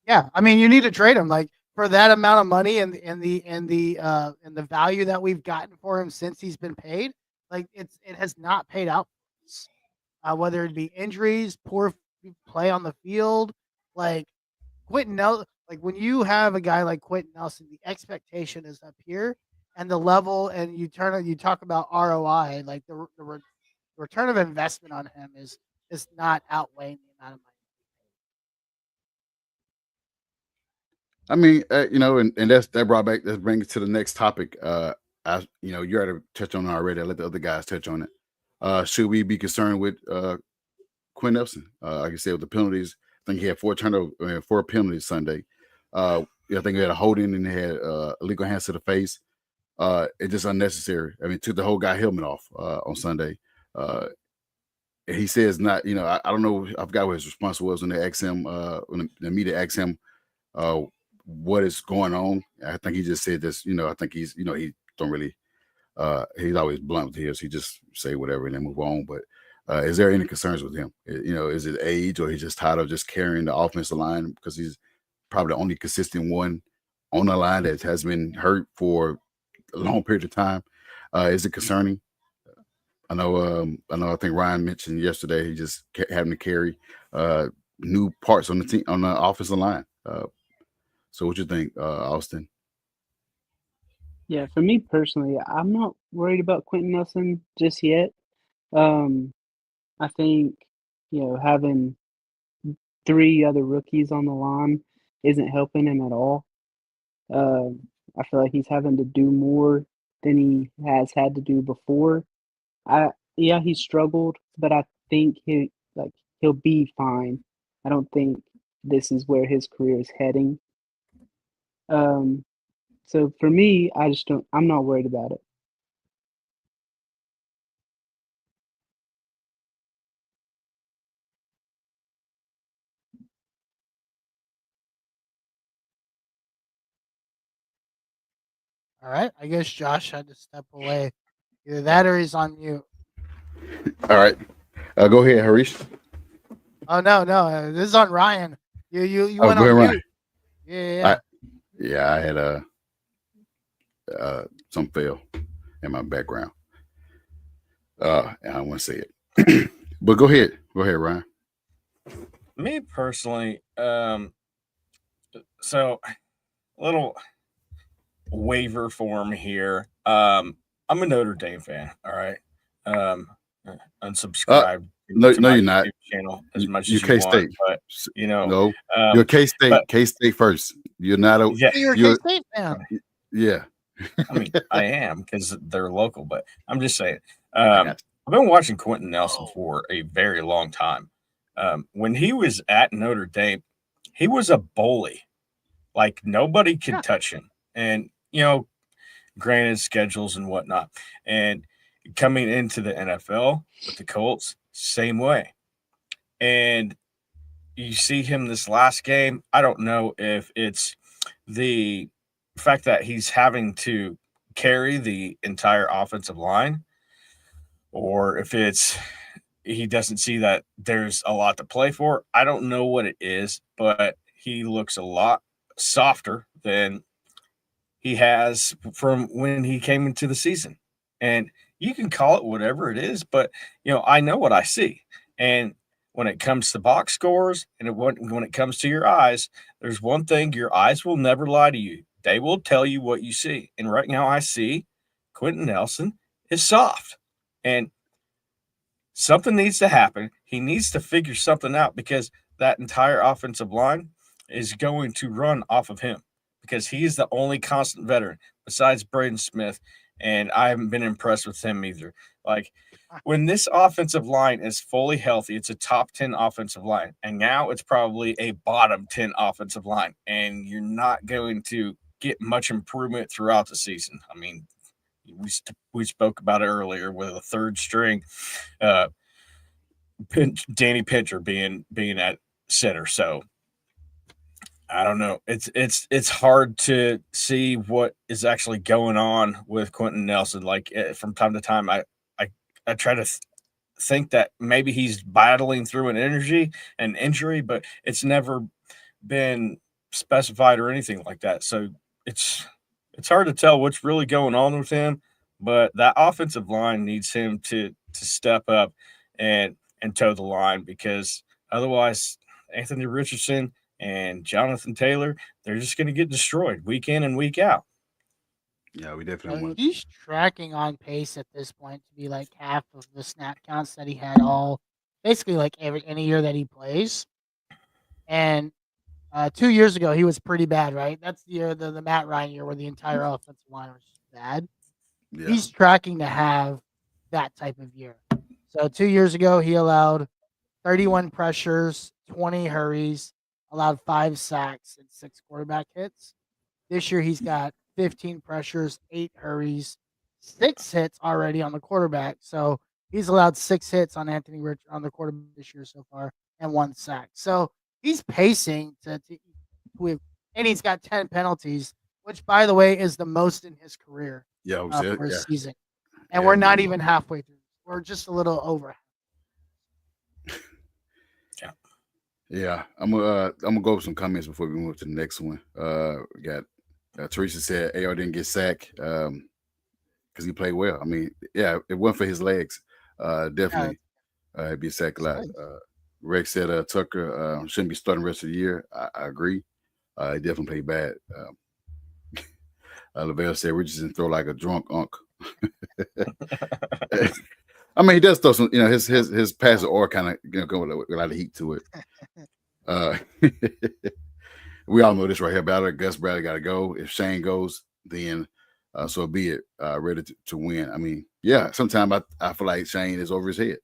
Yeah, I mean, you need to trade him like for that amount of money and the value that we've gotten for him since he's been paid. Like it has not paid out. Whether it be injuries, poor play on the field, like Quentin Nelson. Like when you have a guy like Quentin Nelson, the expectation is up here, and the level, and you talk about ROI, like the return of investment on him is not outweighing the amount of money. I mean, and that brings us to the next topic. You already touched on it already. I let the other guys touch on it. Should we be concerned with Quinn Nelson? Like I said, with the penalties, I think he had 4 penalties Sunday. I think he had a holding and he had illegal hands to the face. It's just unnecessary. I mean, took the whole guy helmet off on Sunday. He says not, I don't know. I forgot what his response was when they asked him, when the media asked him what is going on. I think he just said this, I think he's, he don't really, he's always blunt with his. He just say whatever and then move on. But is there any concerns with him? Is it age or he's just tired of just carrying the offensive line because he's probably the only consistent one on the line that has been hurt for a long period of time? Is it concerning? I think Ryan mentioned yesterday he just having to carry new parts on the team on the offensive line. So what you think, Austin? Yeah, for me personally, I'm not worried about Quentin Nelson just yet. I think, having 3 other rookies on the line isn't helping him at all. I feel like he's having to do more than he has had to do before. Yeah, he struggled, but I think he'll be fine. I don't think this is where his career is heading. So for me, I'm not worried about it. All right. I guess Josh had to step away. Either that or he's on mute. All right, go ahead, Harish. Oh no, this is on Ryan. You went go on ahead, mute. Yeah. I had some fail in my background. And I don't want to say it, but go ahead, Ryan. Me personally, so a little waiver form here. I'm a Notre Dame fan. All right. Unsubscribe No, to my you're not. YouTube channel as much You as you K want, State. but No, you're K State. but K State first. You're not a. yeah, You're a K-State fan. Yeah. I mean, I am because they're local, but I'm just saying. I got I've been watching Quentin Nelson for a very long time. When he was at Notre Dame, he was a bully. Like nobody could touch him. And, granted schedules and whatnot. And coming into the NFL with the Colts, same way. And you see him this last game. I don't know if it's the fact that he's having to carry the entire offensive line or if it's he doesn't see that there's a lot to play for. I don't know what it is, but he looks a lot softer than he has from when he came into the season. And you can call it whatever it is, but I know what I see. And when it comes to box scores and when it comes to your eyes, there's one thing: your eyes will never lie to you. They will tell you what you see. And right now, I see Quentin Nelson is soft, and something needs to happen. He needs to figure something out because that entire offensive line is going to run off of him because he is the only constant veteran besides Braden Smith. And I haven't been impressed with him either. Like when this offensive line is fully healthy, it's a top 10 offensive line. And now it's probably a bottom 10 offensive line. And you're not going to get much improvement throughout the season. I mean, we spoke about it earlier with a third string, Danny Pitcher being at center. So I don't know. It's hard to see what is actually going on with Quentin Nelson. Like from time to time, I try to think that maybe he's battling through an injury, but it's never been specified or anything like that. So it's hard to tell what's really going on with him. But that offensive line needs him to step up and toe the line because otherwise, Anthony Richardson and Jonathan Taylor, they're just going to get destroyed week in and week out. Yeah, we definitely want. He's tracking on pace at this point to be like half of the snap counts that he had basically like any year that he plays. And 2 years ago, he was pretty bad, right? That's the year, the Matt Ryan year where the entire offensive line was bad. Yeah. He's tracking to have that type of year. So 2 years ago, he allowed 31 pressures, 20 hurries, allowed 5 sacks and 6 quarterback hits. This year, he's got 15 pressures, 8 hurries, 6 hits already on the quarterback. So he's allowed 6 hits on Anthony Rich on the quarterback this year so far, and 1 sack. So he's pacing to with, and he's got 10 penalties, which, by the way, is the most in his career Yeah, for a yeah, season. And yeah, we're not even halfway through. We're just a little over. Yeah, I'm gonna go over some comments before we move to the next one. We got Teresa said AR didn't get sacked because he played well. I mean, yeah, it wasn't for his legs. Definitely, he'd be sacked a lot. Rex said Tucker shouldn't be starting the rest of the year. I agree. He definitely played bad. Lavelle said Richardson throw like a drunk unk. I mean, he does throw some. His passes are kind of go with a lot of heat to it. We all know this right here. Gus Bradley got to go. If Shane goes, then so be it. Ready to win. I mean, yeah. Sometimes I feel like Shane is over his head,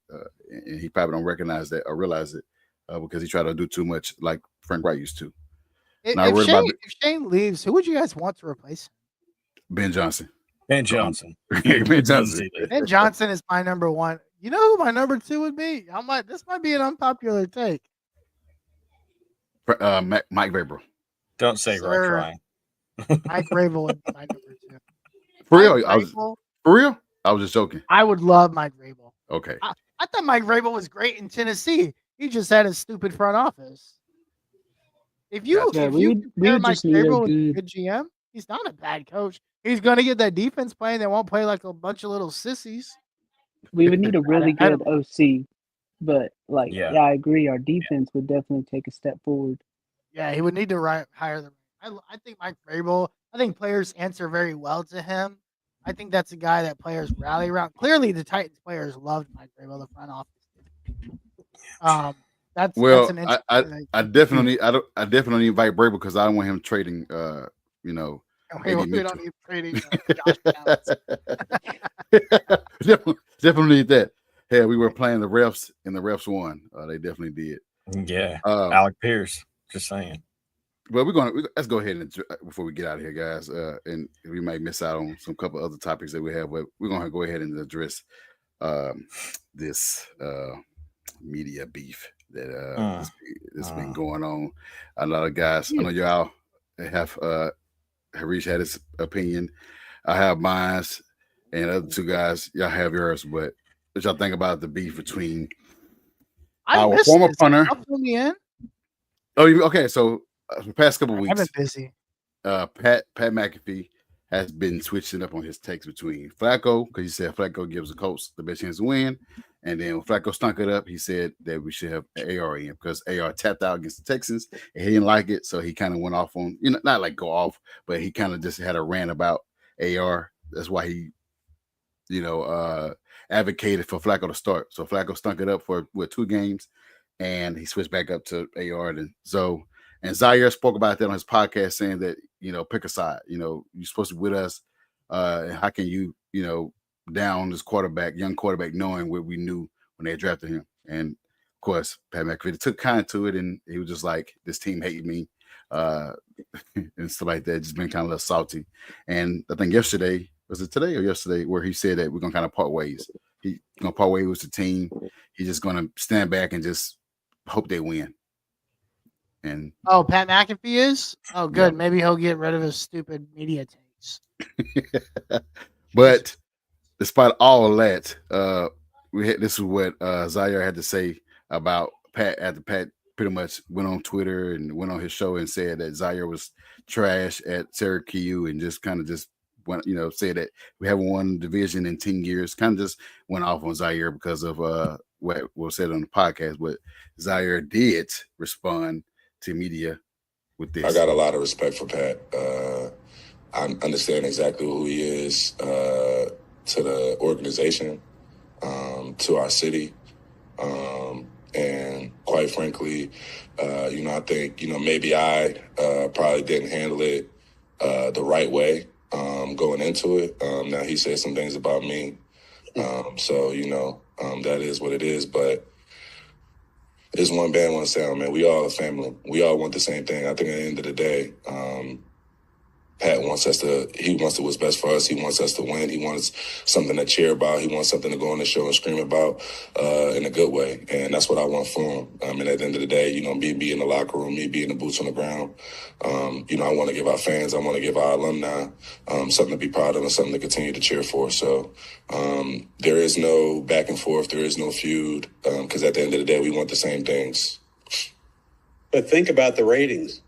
and he probably don't recognize that or realize it because he tried to do too much, like Frank Wright used to. If Shane leaves, who would you guys want to replace him? Ben Johnson. Ben Johnson. Ben Johnson. Ben Johnson is my number 1. You know who my number 2 would be? This might be an unpopular take. Mike Vrabel. Don't say Rex Ryan. Mike Vrabel would be my number 2. For real? I was just joking. I would love Mike Vrabel. Okay. I thought Mike Vrabel was great in Tennessee. He just had a stupid front office. If you compare Mike Vrabel with a good GM, he's not a bad coach. He's going to get that defense playing. They won't play like a bunch of little sissies. We would need a really good OC, but I agree. Our defense would definitely take a step forward. Yeah, he would need to hire them. I think Mike Vrabel. I think players answer very well to him. I think that's a guy that players rally around. Clearly, the Titans players loved Mike Vrabel, the front office. That's an interesting I definitely invite Vrabel because I don't want him trading. We don't need trading. Josh definitely need that. Hey, we were playing the refs and the refs won. They definitely did. Yeah, Alec Pierce. Just saying. Well, let's go ahead and before we get out of here, guys, and we might miss out on some couple other topics that we have, but we're gonna go ahead and address this media beef that that's been going on. A lot of guys, I know y'all have Harish had his opinion. I have mine, and the other 2 guys, y'all have yours. But what y'all think about the beef between our former punter? Fill me in. Oh, okay. So the past couple of weeks, I've been busy. Pat McAfee has been switching up on his takes between Flacco because he said Flacco gives the Colts the best chance to win, and then when Flacco stunk it up, he said that we should have AR in because AR tapped out against the Texans and he didn't like it, so he kind of went off on not like go off, but he kind of just had a rant about AR. That's why he advocated for Flacco to start. So Flacco stunk it up for 2 games, and he switched back up to AR. And Zaire spoke about that on his podcast, saying that pick a side. You're supposed to be with us. And how can you down this young quarterback, knowing what we knew when they drafted him? And of course, Pat McAfee took kind to it, and he was just like, "This team hated me," and stuff like that. Just been kind of a little salty. And I think yesterday, was it today or yesterday, where he said that we're gonna kind of part ways. He's gonna part ways with the team. He's just gonna stand back and just hope they win. And Pat McAfee is? Oh, good. Yeah. Maybe he'll get rid of his stupid media takes. But despite all of that, this is what Zaire had to say about Pat after Pat pretty much went on Twitter and went on his show and said that Zaire was trash at Syracuse and just kind of just went, said that we haven't won division in 10 years. Kind of just went off on Zaire because of what was said on the podcast. But Zaire did respond to media with this. I got a lot of respect for Pat. I understand exactly who he is to the organization, to our city. And quite frankly, I think, maybe I probably didn't handle it the right way going into it. Now he said some things about me. So, That is what it is. But it's one band, one sound, man. We all a family. We all want the same thing. I think at the end of the day, Pat wants what's best for us. He wants us to win. He wants something to cheer about. He wants something to go on the show and scream about in a good way. And that's what I want for him. And at the end of the day, me be in the locker room, me be in the boots on the ground. I want to give our fans, I want to give our alumni something to be proud of and something to continue to cheer for. So there is no back and forth. There is no feud because at the end of the day, we want the same things. But think about the ratings.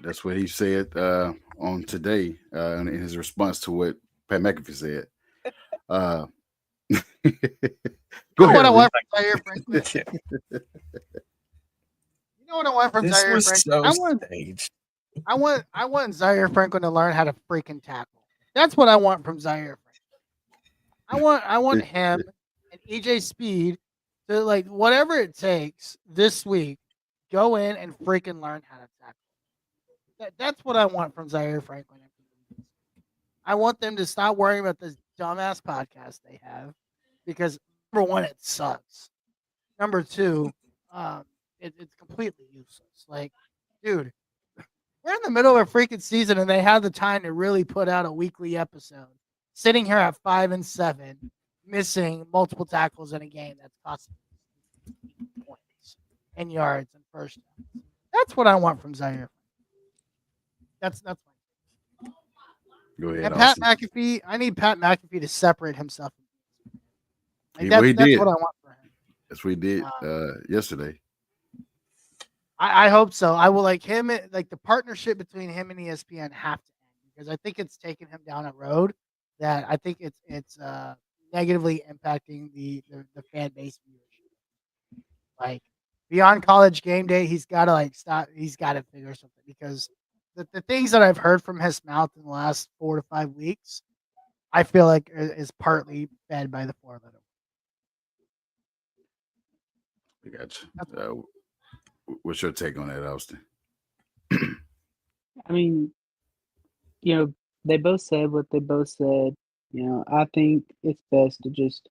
That's what he said on today in his response to what Pat McAfee said. Go ahead. What I want from Zaire Franklin. You know what I want from This Zaire was Franklin? so staged. I want Zaire Franklin to learn how to freaking tackle. That's what I want from Zaire Franklin. I want him and EJ Speed to, like, whatever it takes this week, go in and freaking learn how to tackle. That's what I want from Zaire Franklin. I want them to stop worrying about this dumbass podcast they have, because number one, it sucks. Number two, it's completely useless. Like, dude, we're in the middle of a freaking season and they have the time to really put out a weekly episode. Sitting here at 5-7, missing multiple tackles in a game that's costing points and yards and first downs. That's what I want from Zaire. That's my. Go ahead, And Pat Austin. McAfee, I need Pat McAfee to separate himself. Like, He that's did. what I want for him. That's what he did yesterday. I hope so. I will like him, like the partnership between him and ESPN have to end, because I think it's taken him down a road that I think it's negatively impacting the fan base viewership. Like, beyond College Game Day, he's got to stop. He's got to figure something, because the things that I've heard from his mouth in the last 4 to 5 weeks, I feel like is partly fed by the 4-letter. I got you. What's your take on that, Austin? I mean, they both said what they both said. I think it's best to just,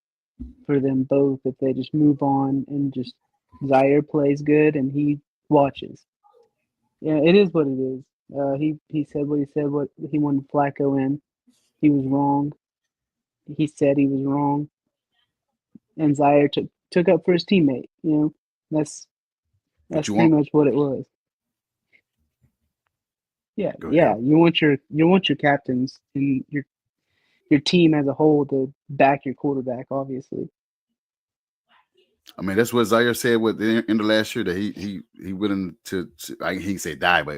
for them both, if they just move on and just Zaire plays good and he watches. Yeah, it is what it is. He said what he said. What he wanted Flacco in. He was wrong. He said he was wrong, and Zaire took up for his teammate. That's pretty much what it was. Yeah, yeah. You want your captains and your team as a whole to back your quarterback, obviously. I mean, that's what Zaire said with the end of last year, that he willing to he said die, but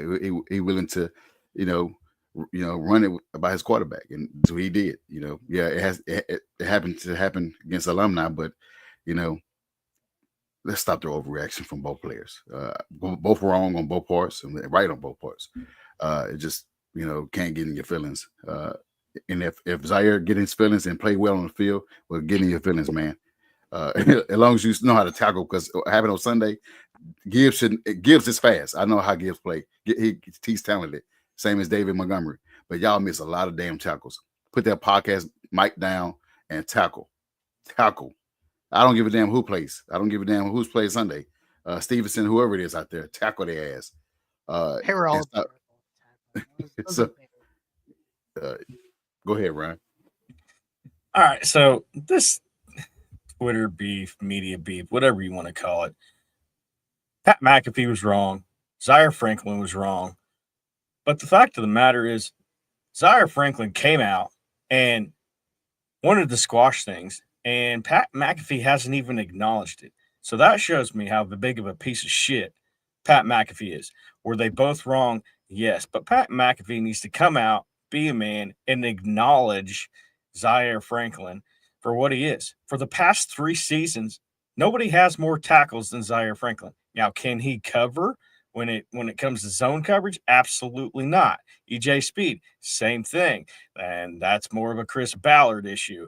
he willing to, run it by his quarterback, and so he did. It happened to happen against alumni, but let's stop the overreaction from both players. Both wrong on both parts and right on both parts. It just can't get in your feelings. And if Zaire get his feelings and play well on the field, well, get in your feelings, man. As long as you know how to tackle, because having on Sunday, Gibbs is fast. I know how Gibbs play. He's talented, same as David Montgomery. But y'all miss a lot of damn tackles. Put that podcast mic down and tackle. I don't give a damn who plays. I don't give a damn who's playing Sunday. Stevenson, whoever it is out there, tackle their ass. They were all. So, go ahead, Ryan. All right, so this Twitter beef, media beef, whatever you want to call it, Pat McAfee was wrong. Zaire Franklin was wrong. But the fact of the matter is, Zaire Franklin came out and wanted to squash things, and Pat McAfee hasn't even acknowledged it. So that shows me how big of a piece of shit Pat McAfee is. Were they both wrong? Yes. But Pat McAfee needs to come out, be a man, and acknowledge Zaire Franklin for what he is. For the past 3 seasons, nobody has more tackles than Zaire Franklin. Now, can he cover when it comes to zone coverage? Absolutely not. EJ Speed, same thing. And that's more of a Chris Ballard issue.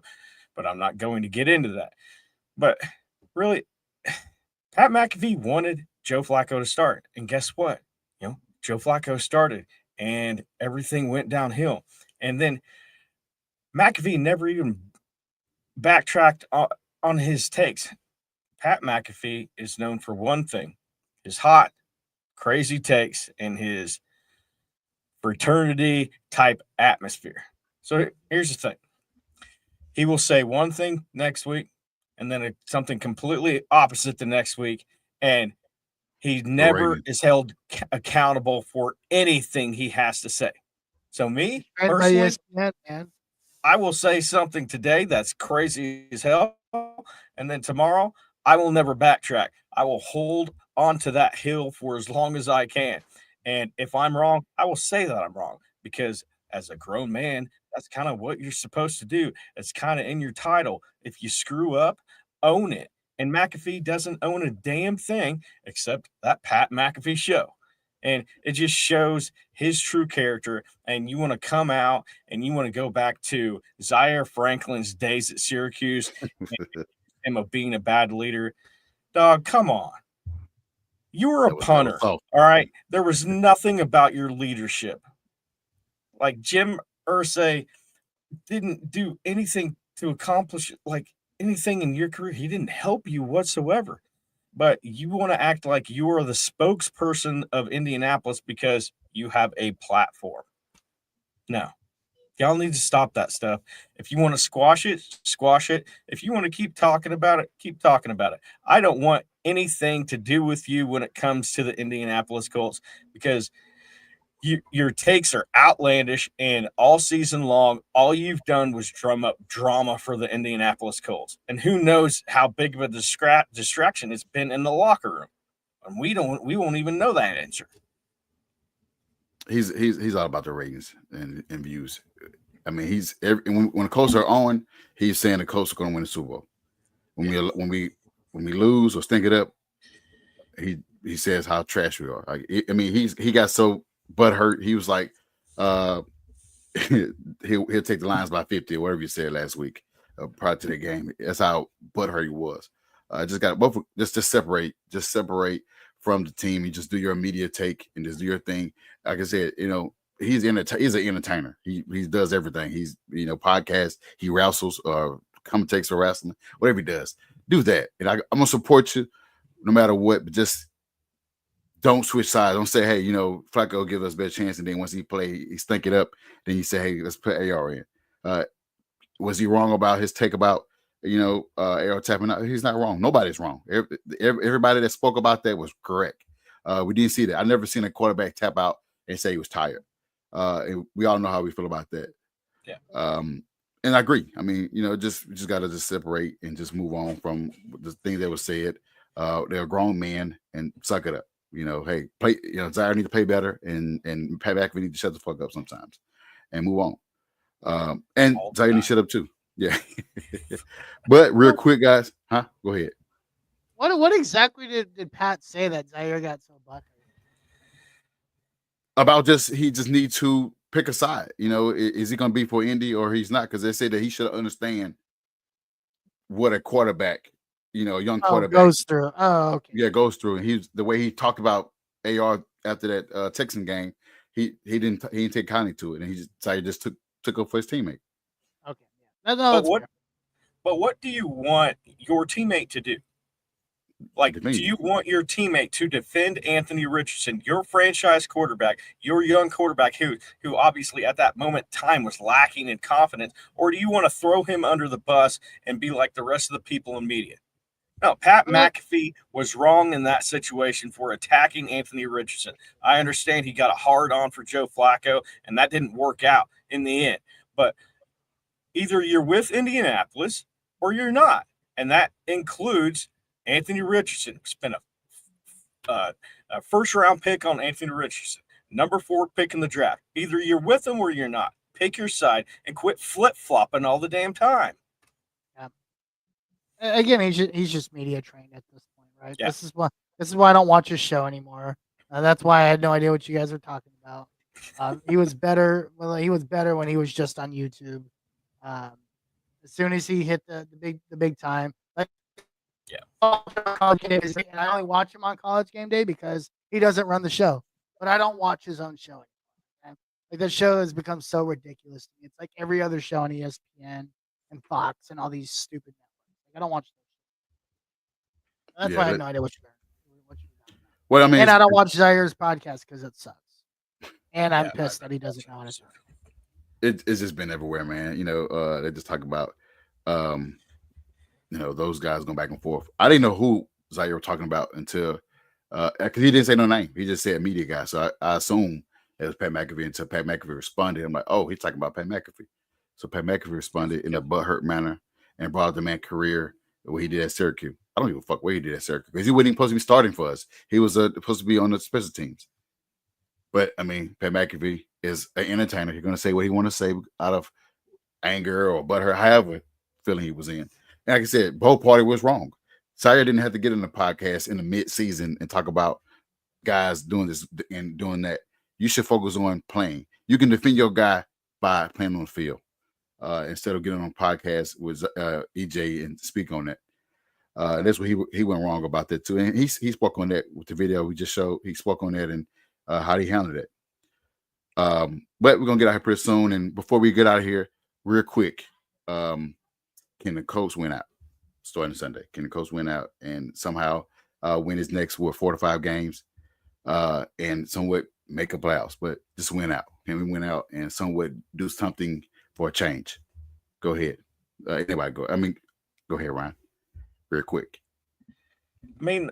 But I'm not going to get into that. But really, Pat McAfee wanted Joe Flacco to start. And guess what? Joe Flacco started and everything went downhill. And then McAfee never even backtracked on his takes. Pat McAfee is known for one thing: his hot, crazy takes and his fraternity type atmosphere. So here's the thing: he will say one thing next week, and then something completely opposite the next week, and he For never ratings. is held accountable for anything he has to say. So me Right by personally, ESPN, man. I will say something today that's crazy as hell, and then tomorrow I will never backtrack. I will hold on to that hill for as long as I can. And if I'm wrong, I will say that I'm wrong because as a grown man, that's kind of what you're supposed to do. It's kind of in your title. If you screw up, own it. And McAfee doesn't own a damn thing except that Pat McAfee show. And it just shows his true character. And you want to come out and you want to go back to Zaire Franklin's days at Syracuse and him of being a bad leader. Dog, come on. You were a That was punter. soft. All right. There was nothing about your leadership. Like Jim Irsay didn't do anything to accomplish like anything in your career. He didn't help you whatsoever. But you want to act like you are the spokesperson of Indianapolis because you have a platform. No. Y'all need to stop that stuff. If you want to squash it, squash it. If you want to keep talking about it, keep talking about it. I don't want anything to do with you when it comes to the Indianapolis Colts because your takes are outlandish, and all season long, all you've done was drum up drama for the Indianapolis Colts. And who knows how big of a distraction it's been in the locker room. And we won't even know that answer. He's all about the ratings and views. I mean, when the Colts are on, he's saying the Colts are going to win the Super Bowl. When we lose or stink it up, he says how trash we are. Like, I mean, he got so butthurt. He was like, he'll take the Lions by 50 or whatever you said last week prior to the game. That's how butthurt he was. Just got both. Just separate from the team. You just do your media take and just do your thing. Like I said, he's an entertainer. He does everything. He's podcast. He wrestles or commentates for wrestling. Whatever he does, do that. And I'm gonna support you no matter what. But just don't switch sides. Don't say, hey, Flacco give us a better chance, and then once he stink it up. Then you say, hey, let's put AR in. Was he wrong about his take about AR tapping out? He's not wrong. Nobody's wrong. Everybody that spoke about that was correct. We didn't see that. I never seen a quarterback tap out and say he was tired. And we all know how we feel about that. Yeah. And I agree. I mean, just got to just separate and just move on from the things that was said. They're grown men and suck it up. Hey, play. Zaire need to play better, and Pat McAfee need to shut the fuck up sometimes, and move on. And Zaire need to shut up too. Yeah. But real quick, guys, go ahead. What exactly did Pat say that Zaire got so butthurt? About he just needs to pick a side. Is he going to be for Indy or he's not? Because they say that he should understand what a quarterback, a young quarterback goes through. Oh, okay. Yeah, goes through. And the way he talked about AR after that Texan game, he didn't take kindly to it, and he just took up for his teammate. Okay. Yeah. No, but what do you want your teammate to do? Like, do you want your teammate to defend Anthony Richardson, your franchise quarterback, your young quarterback who obviously at that moment in time was lacking in confidence, or do you want to throw him under the bus and be like the rest of the people in media? No, Pat McAfee was wrong in that situation for attacking Anthony Richardson. I understand he got a hard on for Joe Flacco, and that didn't work out in the end. But either you're with Indianapolis or you're not, and that includes Anthony Richardson. Spent a first-round pick on Anthony Richardson, number 4 pick in the draft. Either you're with him or you're not. Pick your side and quit flip-flopping all the damn time. Yeah. Again, he's just media trained at this point, right? Yeah. This is why I don't watch his show anymore. That's why I had no idea what you guys were talking about. He was better. Well, he was better when he was just on YouTube. As soon as he hit the big time, college game day, and I only watch him on College Game Day because he doesn't run the show. But I don't watch his own show anymore. Okay? Like, the show has become so ridiculous to me. It's like every other show on ESPN. and Fox and all these stupid networks. Like, I don't watch those. That's Yeah, why I had no idea what you're talking about. well, I mean, And I don't watch Zaire's podcast because it sucks. And I'm Yeah, pissed that he doesn't know how to talk. it's just been everywhere, man. They just talk about, um, those guys going back and forth. I didn't know who Zaire was talking about until, because he didn't say no name. He just said media guy. So I assumed it was Pat McAfee until Pat McAfee responded. I'm like, oh, he's talking about Pat McAfee. So Pat McAfee responded in a butthurt manner and brought up the man's career, what he did at Syracuse. I don't give a fuck what he did at Syracuse because he wasn't even supposed to be starting for us. He was supposed to be on the special teams. But I mean, Pat McAfee is an entertainer. He's going to say what he want to say out of anger or butthurt, however feeling he was in. And like I said, both party was wrong. Sire didn't have to get in the podcast in the mid-season and talk about guys doing this and doing that. You should focus on playing. You can defend your guy by playing on the field instead of getting on podcast with EJ and speak on that. That's what he went wrong about that too. And he spoke on that with the video we just showed. He spoke on that and how he handled it. But we're gonna get out here pretty soon. And before we get out of here, real quick, can the Colts win out starting Sunday? Can the Colts win out and somehow win his next 4 to 5 games and somewhat make a playoffs? But just win out. Can we win out and somewhat do something for a change? Go ahead. Anybody go? Go ahead, Ryan. Real quick. I mean,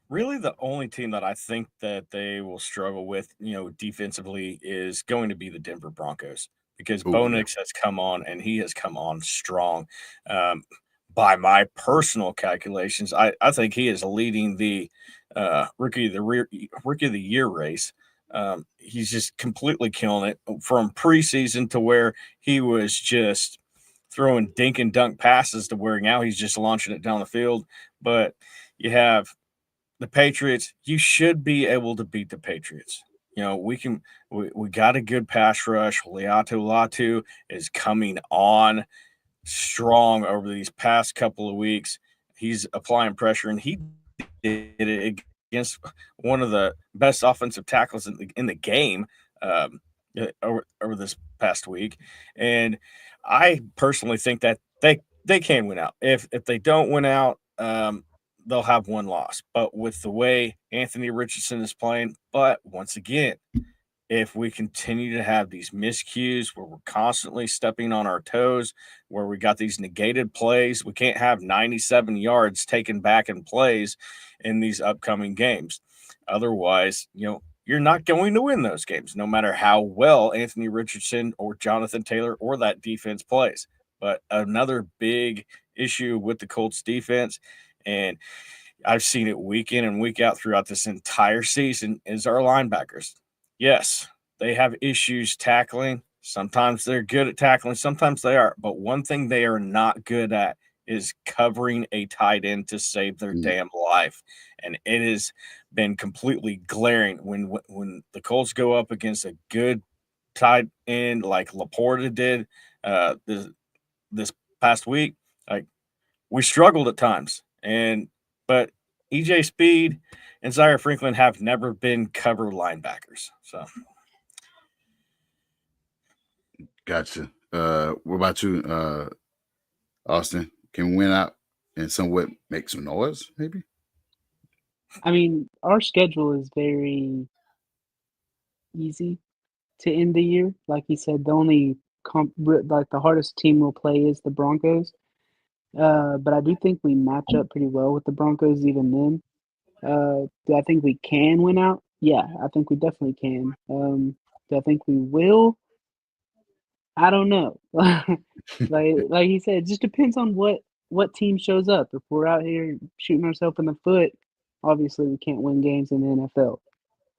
really the only team that I think that they will struggle with, defensively is going to be the Denver Broncos because Bo Nix has come on and he has come on strong. By my personal calculations, I think he is leading the rookie of the year race. He's just completely killing it from preseason to where he was just throwing dink and dunk passes to where now he's just launching it down the field. But you have the Patriots. You should be able to beat the Patriots. We got a good pass rush. Leatu Latu is coming on strong over these past couple of weeks. He's applying pressure, and he did it against one of the best offensive tackles in the game over this past week. And I personally think that they can win out. If they don't win out, they'll have one loss. But with the way Anthony Richardson is playing, but once again, if we continue to have these miscues where we're constantly stepping on our toes, where we got these negated plays, we can't have 97 yards taken back in plays in these upcoming games. Otherwise, you're not going to win those games, no matter how well Anthony Richardson or Jonathan Taylor or that defense plays. But another big issue with the Colts defense, and I've seen it week in and week out throughout this entire season, is our linebackers. Yes, they have issues tackling. Sometimes they're good at tackling, sometimes they are. But one thing they are not good at is covering a tight end to save their damn life. And it has been completely glaring when the Colts go up against a good tight end like Laporta did this past week. Like, we struggled at times. But EJ Speed and Zaire Franklin have never been cover linebackers. So, Gotcha. What about you, Austin? Can we win out and somewhat make some noise, maybe? I mean, our schedule is very easy to end the year. Like he said, the only like the hardest team we'll play is the Broncos. But I do think we match up pretty well with the Broncos even then. Do I think we can win out? Yeah, I think we definitely can. Do I think we will? I don't know. like he said, it just depends on what team shows up. If we're out here shooting ourselves in the foot, obviously we can't win games in the NFL.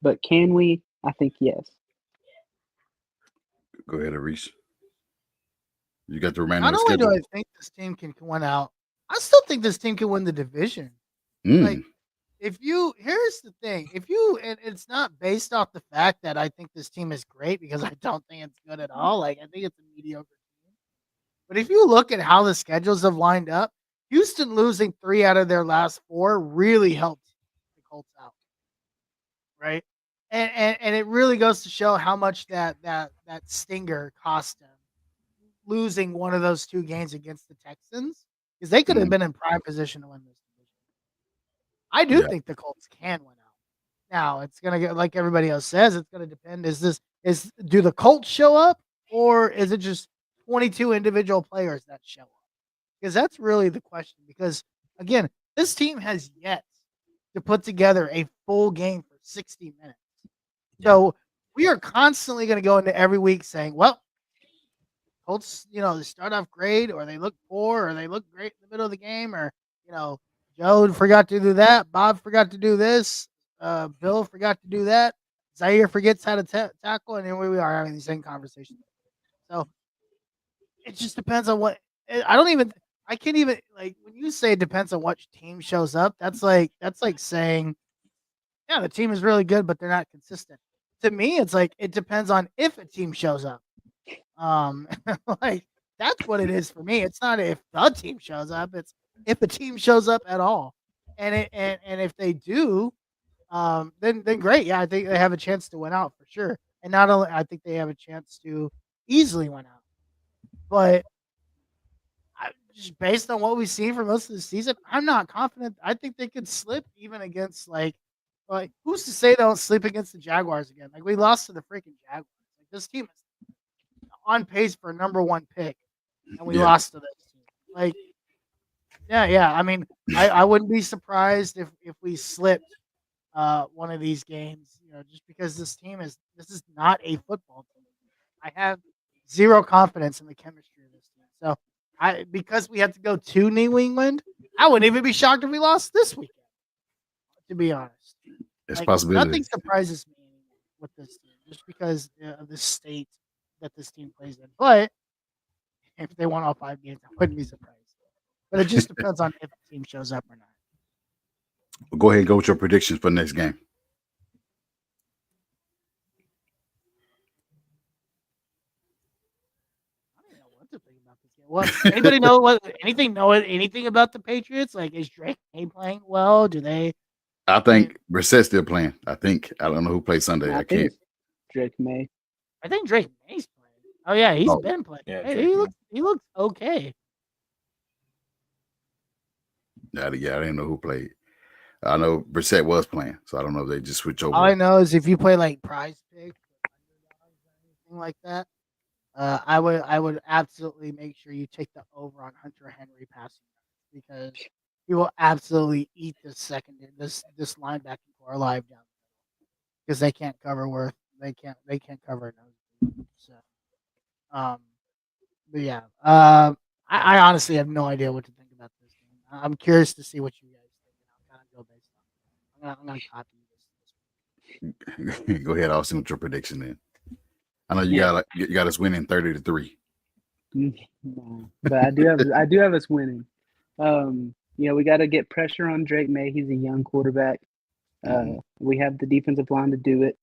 But can we? I think yes. Go ahead, Arish. You got the remainder of Not the only do schedule. I think this team can win out, I still think this team can win the division. Like, here's the thing, and it's not based off the fact that I think this team is great because I don't think it's good at all. Like, I think it's a mediocre team. But if you look at how the schedules have lined up, Houston losing 3 out of their last 4 really helped the Colts out, right? And it really goes to show how much that stinger cost them losing one of those 2 games against the Texans because they could have been in prime position to win this division. I do Yeah. think the Colts can win out. Now it's gonna get like everybody else says. It's gonna depend. Do the Colts show up or is it just 22 individual players that show up? Because that's really the question. Because again, this team has yet to put together a full game for 60 minutes. So we are constantly going to go into every week saying, well, Colts, they start off great or they look poor or they look great in the middle of the game or, Joe forgot to do that. Bob forgot to do this. Bill forgot to do that. Zaire forgets how to tackle. And here we are having the same conversation. So it just depends on what I can't even like when you say it depends on what team shows up. That's like saying, yeah, the team is really good, but they're not consistent. To me, it's like it depends on if a team shows up. Like that's what it is for me. It's not if the team shows up; it's if a team shows up at all. And if they do, then great. Yeah, I think they have a chance to win out for sure. And not only I think they have a chance to easily win out, but just based on what we've seen for most of the season, I'm not confident. I think they could slip even against like who's to say they don't sleep against the Jaguars again? Like we lost to the freaking Jaguars. Like this team is on pace for a number 1 pick, and we lost to this team. Like, yeah. I mean, I wouldn't be surprised if we slipped one of these games. Just because this is not a football team. I have zero confidence in the chemistry of this team. So because we had to go to New England, I wouldn't even be shocked if we lost this weekend. To be honest, It's possibility. Nothing surprises me with this team, just because of the state that this team plays in. But if they won all 5 games, I wouldn't be surprised. But it just depends on if the team shows up or not. Well, go ahead and go with your predictions for the next game. What anybody know anything about the Patriots? Like, is Drake May playing well? Do they? I think Brissett's still playing. I don't know who plays Sunday. I can't. Drake May. I think Drake May's playing. Oh yeah, he's been playing. Yeah, Hey, he looks okay. Yeah, I didn't know who played. I know Brissett was playing, so I don't know if they just switch over. All I know is if you play like Prize Pick or anything like that, I would absolutely make sure you take the over on Hunter Henry passing because he will absolutely eat this linebacking core alive down because they can't cover they can't cover nose. So, but yeah, I honestly have no idea what to think about this game. I'm curious to see what you guys think, and I'll kind of go based on. I'm gonna copy this. Go ahead, Austin, with your prediction then. I know you got us winning 30-3. No, but I do have us winning. We got to get pressure on Drake May. He's a young quarterback. We have the defensive line to do it,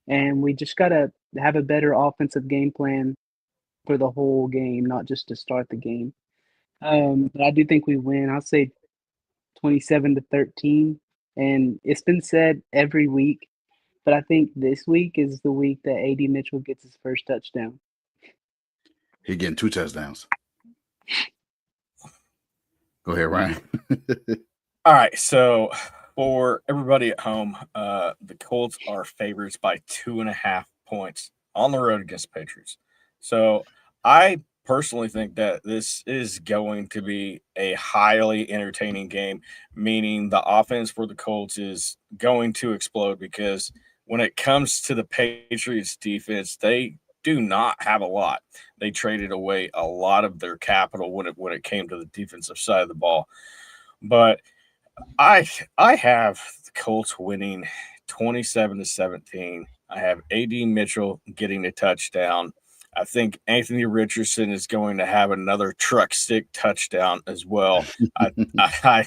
and we just got to have a better offensive game plan for the whole game, not just to start the game. But I do think we win. I'll say 27-13, and it's been said every week. But I think this week is the week that A.D. Mitchell gets his first touchdown. He getting 2 touchdowns. Go ahead, Ryan. All right. So for everybody at home, the Colts are favorites by 2.5 points on the road against Patriots. So I personally think that this is going to be a highly entertaining game, meaning the offense for the Colts is going to explode because when it comes to the Patriots defense, they do not have a lot. They traded away a lot of their capital when it came to the defensive side of the ball. But I have the Colts winning 27-17. I have A.D. Mitchell getting a touchdown. I think Anthony Richardson is going to have another truck stick touchdown as well. I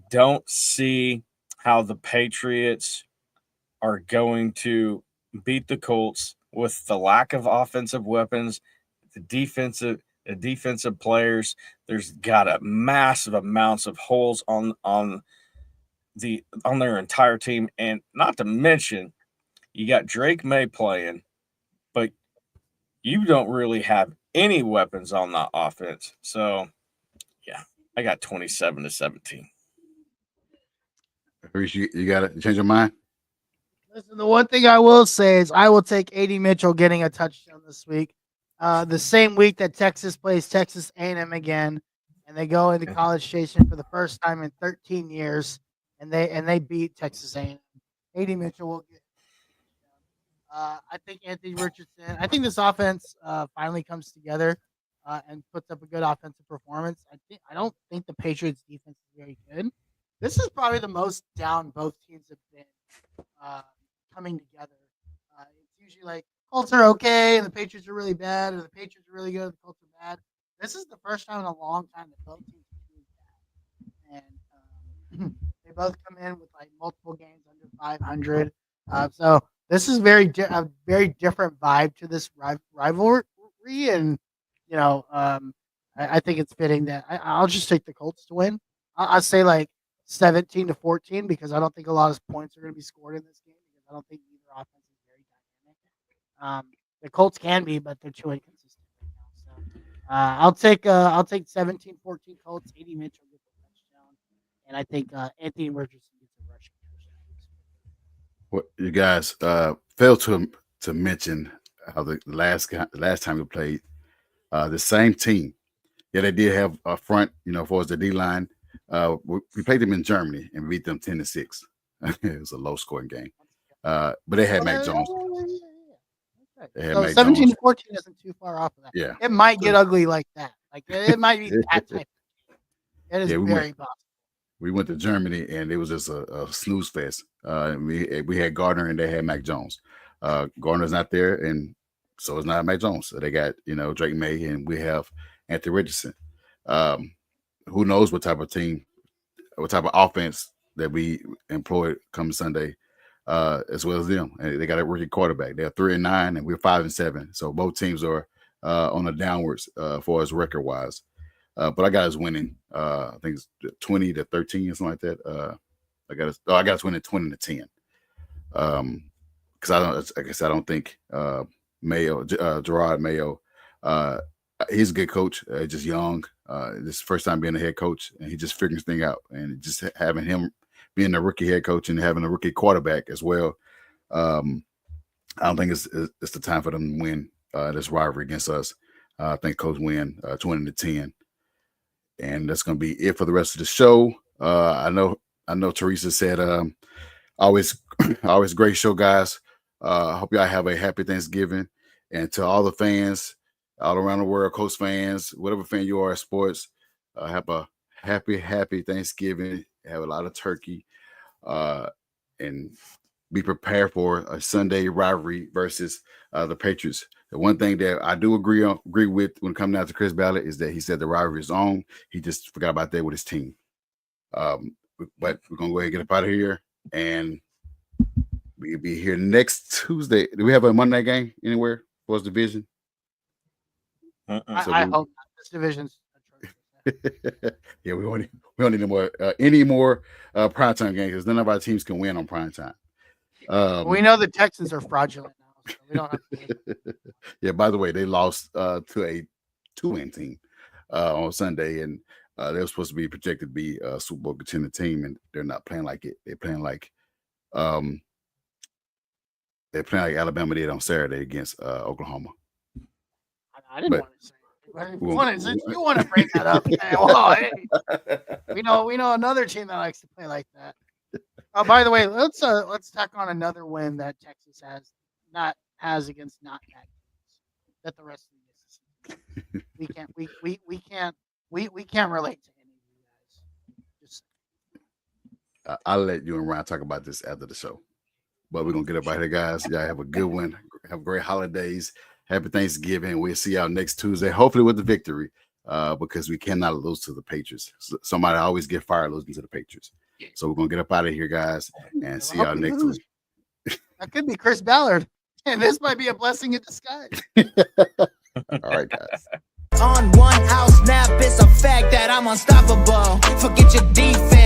don't see how the Patriots are going to beat the Colts with the lack of offensive weapons, the defensive players. There's got a massive amounts of holes on their entire team, and not to mention you got Drake May playing, but you don't really have any weapons on that offense. So, yeah, I got 27-17. Reese, you got to change your mind. Listen, the one thing I will say is I will take A.D. Mitchell getting a touchdown this week. The same week that Texas plays Texas A&M again, and they go into College Station for the first time in 13 years, and they beat Texas A&M. A.D. Mitchell will get. I think Anthony Richardson. I think this offense finally comes together and puts up a good offensive performance. I don't think the Patriots defense is very good. This is probably the most down both teams have been coming together. It's usually like Colts are okay and the Patriots are really bad, or the Patriots are really good and the Colts are bad. This is the first time in a long time that both teams are really bad, and they both come in with like multiple games under 500. So this is a very different vibe to this rivalry, and I think it's fitting that I'll just take the Colts to win. I'll say like 17-14 because I don't think a lot of points are going to be scored in this game because I don't think either offense is very dynamic. The Colts can be, but they're too inconsistent right now. So I'll take 17-14 Colts. A.D. Mitchell gets a touchdown, and I think Anthony Richardson gets a rushing touchdown. What you guys failed to mention how the last time we played the same team. Yeah, they did have a front, for us the D line. We played them in Germany and beat them 10-6. It was a low scoring game. But they had Mac Jones. They had So Mac 17-14 Jones. isn't too far off of that. Yeah. It might get ugly like that. Like it might be that type. It is very possible. We went to Germany and it was just a snooze fest. We had Gardner and they had Mac Jones. Gardner's not there, and so it's not Mac Jones. So they got Drake May, and we have Anthony Richardson. Who knows what type of offense that we employ come Sunday, as well as them. And they got a rookie quarterback. They're 3-9, and we're 5-7. So both teams are on the downwards for us record wise. But I got us winning. I think it's 20-13 or something like that. I got us winning 20-10. Because I don't think Mayo, Gerard Mayo, he's a good coach. Just young. This is the first time being a head coach, and he just figuring this thing out. And just having him being a rookie head coach and having a rookie quarterback as well. I don't think it's the time for them to win this rivalry against us. I think Coach win 20-10. And that's going to be it for the rest of the show. I know Teresa said, always great show, guys. I hope y'all have a happy Thanksgiving. And to all the fans all around the world, Colts fans, whatever fan you are at sports, have a happy Thanksgiving. Have a lot of turkey. And be prepared for a Sunday rivalry versus the Patriots. The one thing that I do agree with when it comes down to Chris Ballard is that he said the rivalry is on. He just forgot about that with his team. But we're gonna go ahead and get up out of here, and we'll be here next Tuesday. Do we have a Monday night game anywhere for us division? I hope not. This division's yeah, we don't need any more primetime games because none of our teams can win on primetime. We know the Texans are fraudulent now, so we don't have to. Yeah, by the way, they lost to a 2-win team on Sunday, and they were supposed to be projected to be a Super Bowl contender team, and they're not playing like it. They're playing like Alabama did on Saturday against Oklahoma. I didn't want to say. Since you want to bring that up, well, hey, we know another team that likes to play like that. Oh, by the way, let's tack on another win that Texas has against not bad teams that the rest of the Mississippi. We can't relate to any of you guys. Just I'll let you and Ryan talk about this after the show. But we're gonna get up out here, guys. Y'all have a good one. Have great holidays. Happy Thanksgiving. We'll see y'all next Tuesday, hopefully with the victory, because we cannot lose to the Patriots. Somebody always get fired losing to the Patriots. So we're going to get up out of here, guys, and see y'all next week. That could be Chris Ballard, and this might be a blessing in disguise. All right, guys. On one out snap, it's a fact that I'm unstoppable. Forget your defense.